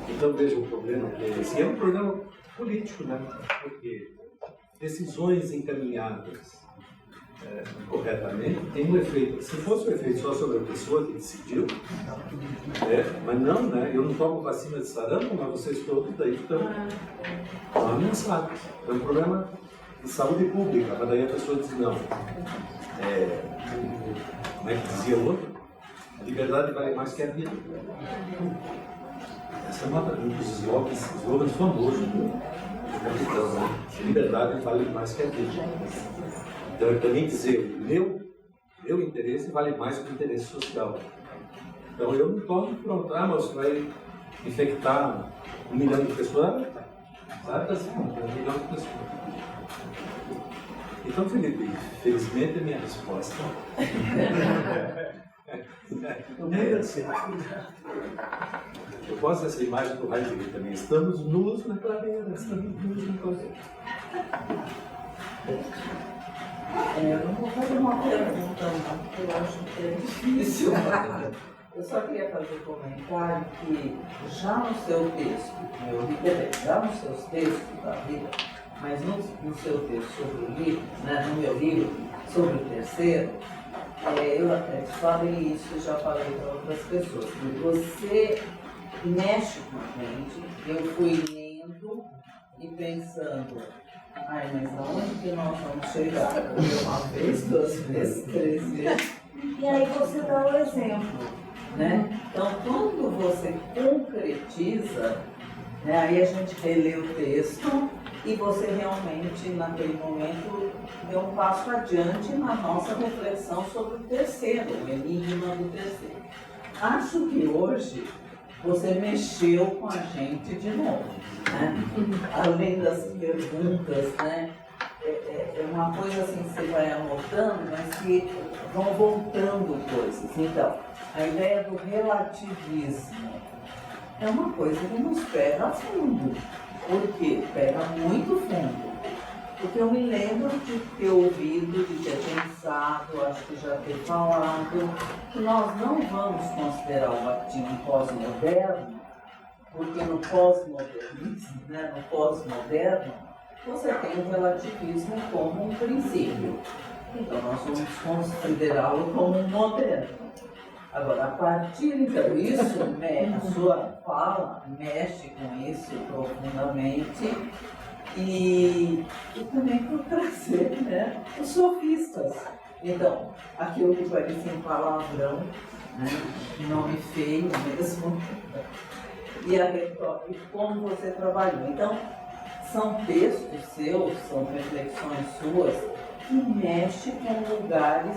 Então veja o problema que é esse. É um problema político, né? Porque decisões encaminhadas corretamente tem um efeito. Se fosse um efeito só sobre a pessoa que decidiu, mas não, né? Eu não tomo vacina de sarampo, mas vocês todos daí estão ameaçados. É um problema de saúde pública, mas daí a pessoa diz não. Como é que dizia o outro? A liberdade vale mais que a vida. Essa é um dos slogans famosos do capitão, né? Liberdade vale mais que a vida. Então, eu também dizer, o meu interesse vale mais que o interesse social. Então, eu não tomo pronto, mas você vai infectar 1 milhão de pessoas, sabe assim, 1 milhão de pessoas. Então, Felipe, felizmente é minha resposta. Eu posso essa imagem do Heidegger também. Estamos nus na clareira, estamos nus na clareira. Eu não vou fazer uma pergunta, não, porque eu acho que é difícil. Eu só queria fazer um comentário que já no seu texto, já nos seus textos da vida, mas no seu texto sobre o livro, né, no meu livro sobre o terceiro, eu até te falei isso e já falei para outras pessoas. Você mexe com a gente, eu fui lendo e pensando, mas aonde que nós vamos chegar? Uma vez, 2 vezes, 3 vezes. E aí você dá o exemplo, né? Então, quando você concretiza, né, aí a gente relê o texto e você realmente, naquele momento, deu um passo adiante na nossa reflexão sobre o terceiro, o enigma do terceiro. Acho que hoje você mexeu com a gente de novo, né? Além das perguntas, né? É uma coisa assim que você vai anotando, mas que vão voltando coisas. Então, a ideia do relativismo é uma coisa que nos pega a fundo. Por quê? Pega muito fundo. Porque eu me lembro de ter ouvido, de ter pensado, acho que já ter falado, que nós não vamos considerar o latim pós-moderno, porque no pós-modernismo, né, no pós-moderno, você tem o relativismo como um princípio. Então nós vamos considerá-lo como um moderno. Agora, a partir então, isso, a sua fala mexe com isso profundamente. E também por trazer, né, os sofistas, Então, aquilo que parecia um palavrão, né? Nome feio mesmo, e a retórica, e como você trabalhou. Então, são textos seus, são reflexões suas, que mexem com lugares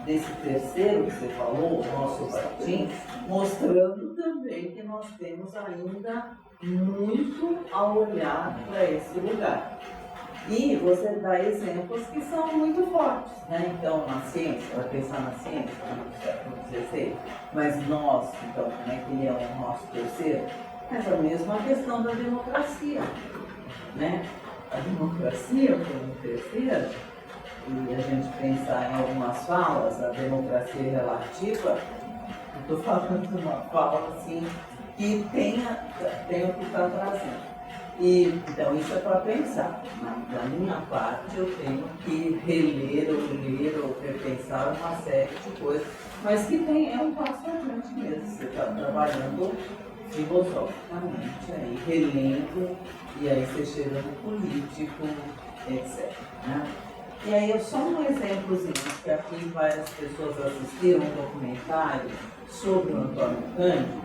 desse terceiro que você falou, o nosso Martins, mostrando também que nós temos ainda muito a olhar para esse lugar. E você dá exemplos que são muito fortes, né? Então, na ciência, vai pensar na ciência, no século XVI, mas nós, então, como é que ele é o nosso terceiro? Mas a mesma questão da democracia, né? A democracia como terceiro, e a gente pensar em algumas falas, a democracia relativa, eu estou falando de uma fala assim, que tem o que está trazendo. E, então, isso é para pensar. Da minha parte, eu tenho que reler ou ler ou repensar uma série de coisas, mas que é um passo adiante mesmo. Você está trabalhando filosoficamente, aí, relendo, e aí você chega no político, etc. Né? E aí, só um exemplozinho, que aqui várias pessoas assistiram um documentário sobre o Antônio Cândido.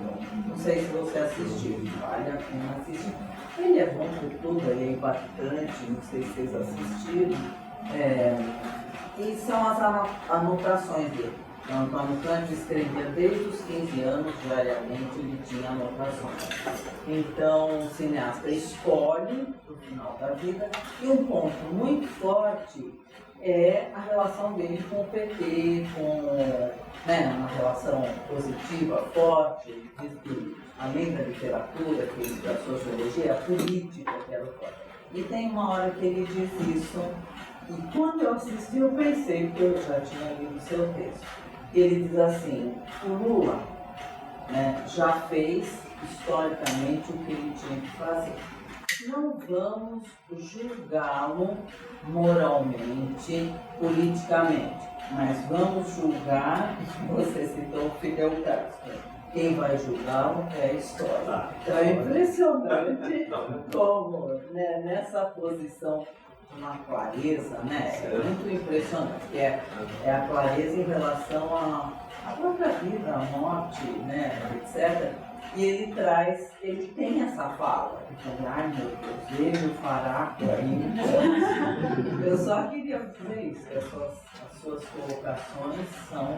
Não sei se você assistiu, vale a pena assistir. Ele é bom por tudo, ele é impactante, não sei se vocês assistiram. E são as anotações dele. O Antônio Cândido escrevia desde os 15 anos, diariamente ele tinha anotações. Então o cineasta escolhe no final da vida, e um ponto muito forte é a relação dele com o PT, uma relação positiva, forte. Ele diz que, além da literatura, da sociologia, a política que era forte. E tem uma hora que ele diz isso, e quando eu assisti eu pensei, porque eu já tinha lido o seu texto. Ele diz assim: o Lula, né, já fez historicamente o que ele tinha que fazer. Não vamos julgá-lo moralmente, politicamente, mas vamos julgar, você citou o Fidel Castro, quem vai julgá-lo é a história. Então é impressionante como, né, nessa posição, uma clareza, né? É muito impressionante, que é a clareza em relação à própria vida, à morte, né, etc. E ele tem essa fala, ai meu Deus, ele fará por aí. Eu só queria dizer isso, que as suas colocações são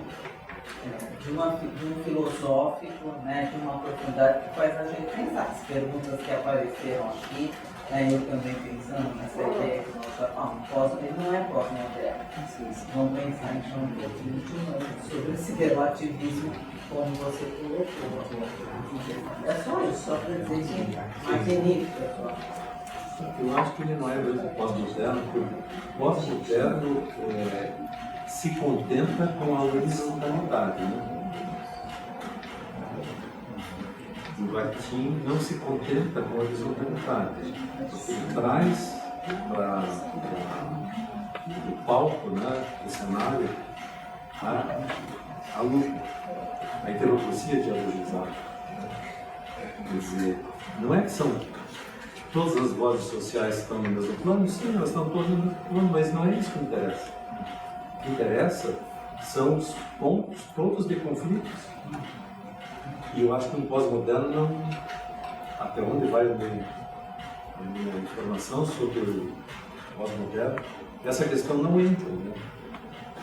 de um filosófico, né, de uma profundidade que faz a gente pensar. As perguntas que apareceram aqui, eu também pensando nessa ideia que nós já falamos, ele não é pós-moderno. Vamos pensar em João Paulo sobre esse relativismo, como você colocou. É só isso, só para dizer que é magnífico, pessoal. Eu acho que ele não é mesmo pós-moderno, porque o pós-moderno se contenta com a horizontalidade, né? O Martim não se contenta com a horizontalidade. Ele traz para o palco, né, o cenário, a luta, a heterodoxia dialogizada. Quer dizer, não é que são todas as vozes sociais estão no mesmo plano, sim, elas estão todas no mesmo plano, mas não é isso que interessa. O que interessa são os pontos todos de conflitos. E eu acho que no pós-moderno não, até onde vai a minha informação sobre o pós-moderno, essa questão não entra, né?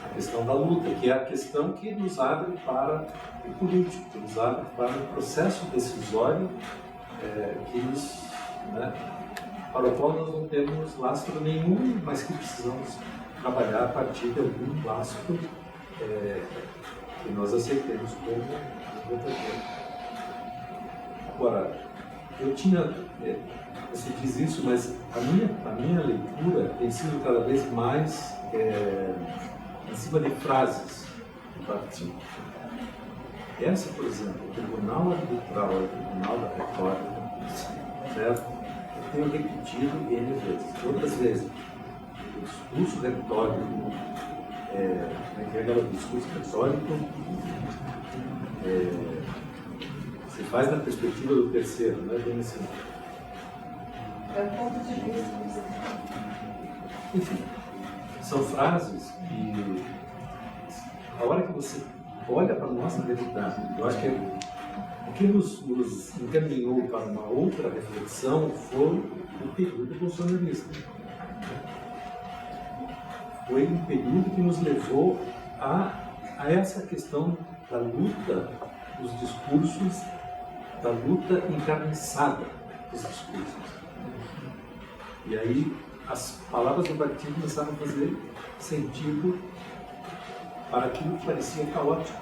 A questão da luta, que é a questão que nos abre para o político, que nos abre para o processo decisório, que nos, né, para o qual nós não temos lastro nenhum, mas que precisamos trabalhar a partir de algum lastro que nós aceitemos como verdadeiro. Agora, eu tinha, você diz isso, mas a minha leitura tem sido cada vez mais em cima de frases do partido. Essa, por exemplo, o Tribunal Arbitral, o Tribunal da Retórica, certo? Eu tenho repetido N vezes, outras vezes. O discurso retórico, aquele discurso retórico, se faz na perspectiva do terceiro, não é bem assim. É o ponto de vista. です。 Enfim, são frases que, quando a gente lê, a gente percebe que elas têm uma característica, a hora que você olha para a nossa realidade, eu acho que o que nos encaminhou para uma outra reflexão foi o período bolsonarista. Foi um período que nos levou a essa questão da luta dos discursos, da luta encarniçada dos discursos. E aí as palavras do Bakhtin começaram a fazer sentido para aquilo que parecia caótico.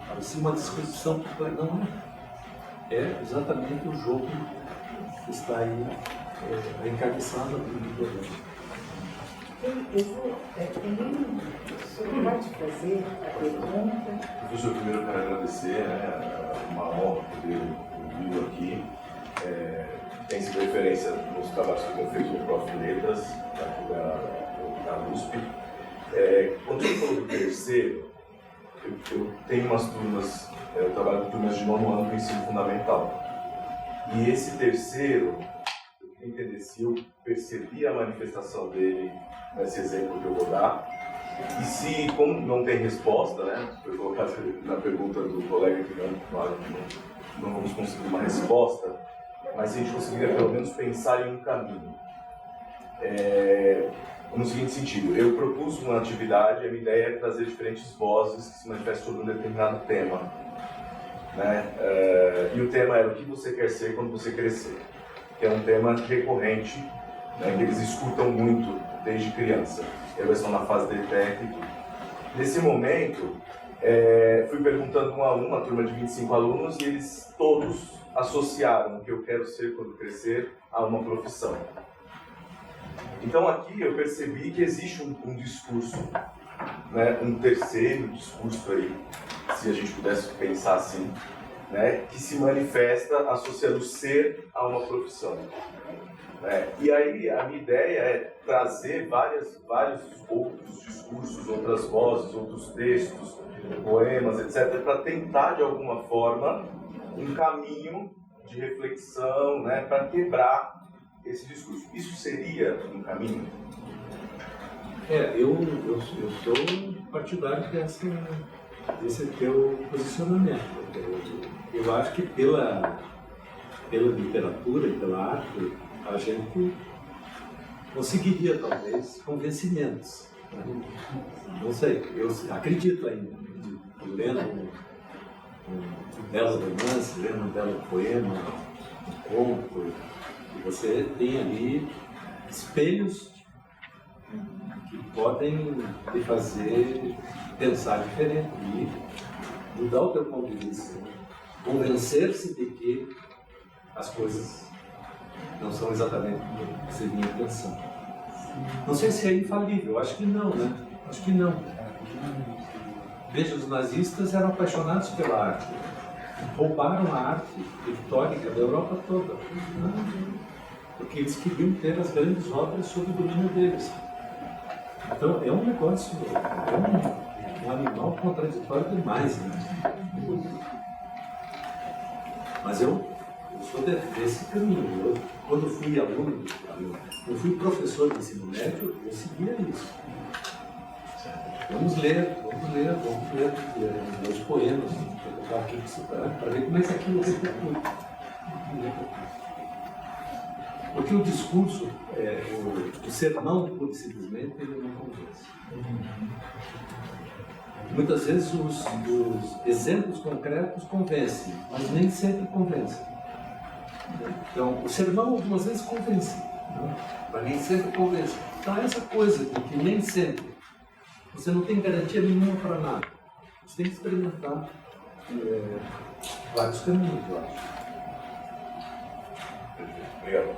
Parecia uma descrição que não é. É exatamente o jogo que está aí encarniçado no programa. Você pode fazer a pergunta? Professor, primeiro eu quero agradecer, uma honra poder ouvi-lo aqui. Tem sido referência nos trabalhos que eu tenho feito no Prof. Letras, da USP. Quando você falou do terceiro, eu tenho umas turmas, eu trabalho com turmas de 9º ano do ensino fundamental. E esse terceiro, eu queria entender se eu percebi a manifestação dele nesse exemplo que eu vou dar. E se, como não tem resposta, né, foi colocado na pergunta do colega que não vamos conseguir uma resposta, mas se a gente conseguiria pelo menos pensar em um caminho. No seguinte sentido, eu propus uma atividade, a minha ideia é trazer diferentes vozes que se manifestam sobre um determinado tema. Né? E o tema era o que você quer ser quando você crescer, que é um tema recorrente, né, que eles escutam muito desde criança. Eles estão na fase de técnico. Nesse momento, fui perguntando um a um, uma turma de 25 alunos, e eles todos associaram o que eu quero ser quando crescer a uma profissão. Então aqui eu percebi que existe um discurso, né, um terceiro discurso aí, se a gente pudesse pensar assim, né, que se manifesta associando ser a uma profissão. E aí a minha ideia é trazer vários outros discursos, outras vozes, outros textos, poemas, etc., para tentar de alguma forma um caminho de reflexão, né, para quebrar esse discurso. Isso seria um caminho? Eu sou partidário desse teu posicionamento. Eu acho que pela literatura e pela arte, a gente conseguiria, talvez, convencimentos. Não sei, eu acredito ainda. Lendo um belo romance, lendo um belo poema, um conto, e você tem ali espelhos que podem te fazer pensar diferente e mudar o teu ponto de vista. Convencer-se de que as coisas não são exatamente o que você vinha pensando. Não sei se é infalível, acho que não, né? Acho que não. Veja, os nazistas eram apaixonados pela arte. Roubaram a arte pictórica da Europa toda. Porque eles queriam ter as grandes obras sob o domínio deles. Então é um negócio, um animal contraditório demais, né? Mas eu sou desse caminho. Quando fui aluno, eu fui professor de ensino médio, eu seguia isso. Vamos ler os poemas, para ver como é que aquilo repercute. Porque o discurso, o sermão, pura e simplesmente, ele não convence. Muitas vezes os exemplos concretos convencem, mas nem sempre convencem. Então, o sermão algumas vezes convence, mas nem sempre convence. Então, essa coisa de que nem sempre você não tem garantia nenhuma para nada. Você tem que experimentar vários caminhos, eu acho. Obrigado.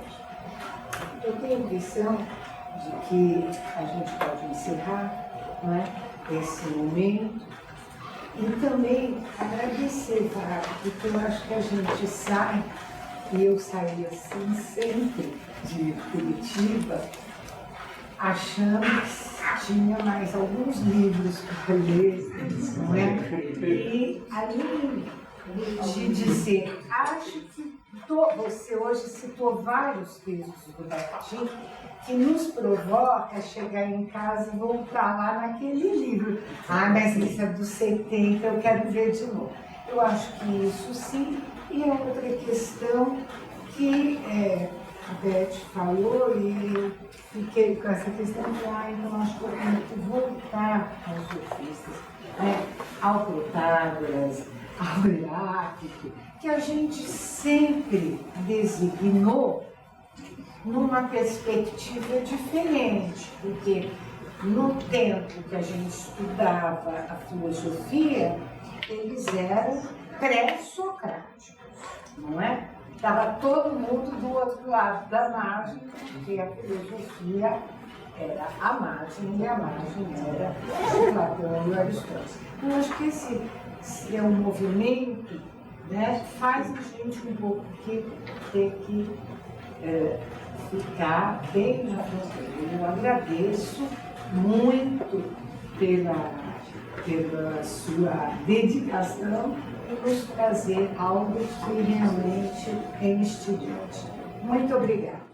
Eu tenho a impressão de que a gente pode encerrar, não é, esse momento e também agradecer, porque eu acho que a gente sai, e eu saí assim sempre de Curitiba, achando que tinha mais alguns livros para ler, não é? E ali de dizer, acho que você hoje citou vários textos do Martim que nos provoca a chegar em casa e voltar lá naquele livro. Ah, mas isso é dos 70, eu quero ver de novo. Eu acho que isso sim. E a outra questão que a Beth falou, e eu fiquei com essa questão de, então acho que eu tenho que voltar aos sofistas, né? Ao Protágoras, ao Heráclito, que a gente sempre designou numa perspectiva diferente, porque no tempo que a gente estudava a filosofia, eles eram pré-socráticos, não é? Estava todo mundo do outro lado da margem, porque a filosofia era a margem e a margem era o Platão e o Aristóteles. Eu acho que esse é um movimento, né, faz a gente um pouco ter que ficar bem na frente. Eu agradeço muito pela sua dedicação e nos trazer algo que realmente é instigante. Muito obrigada.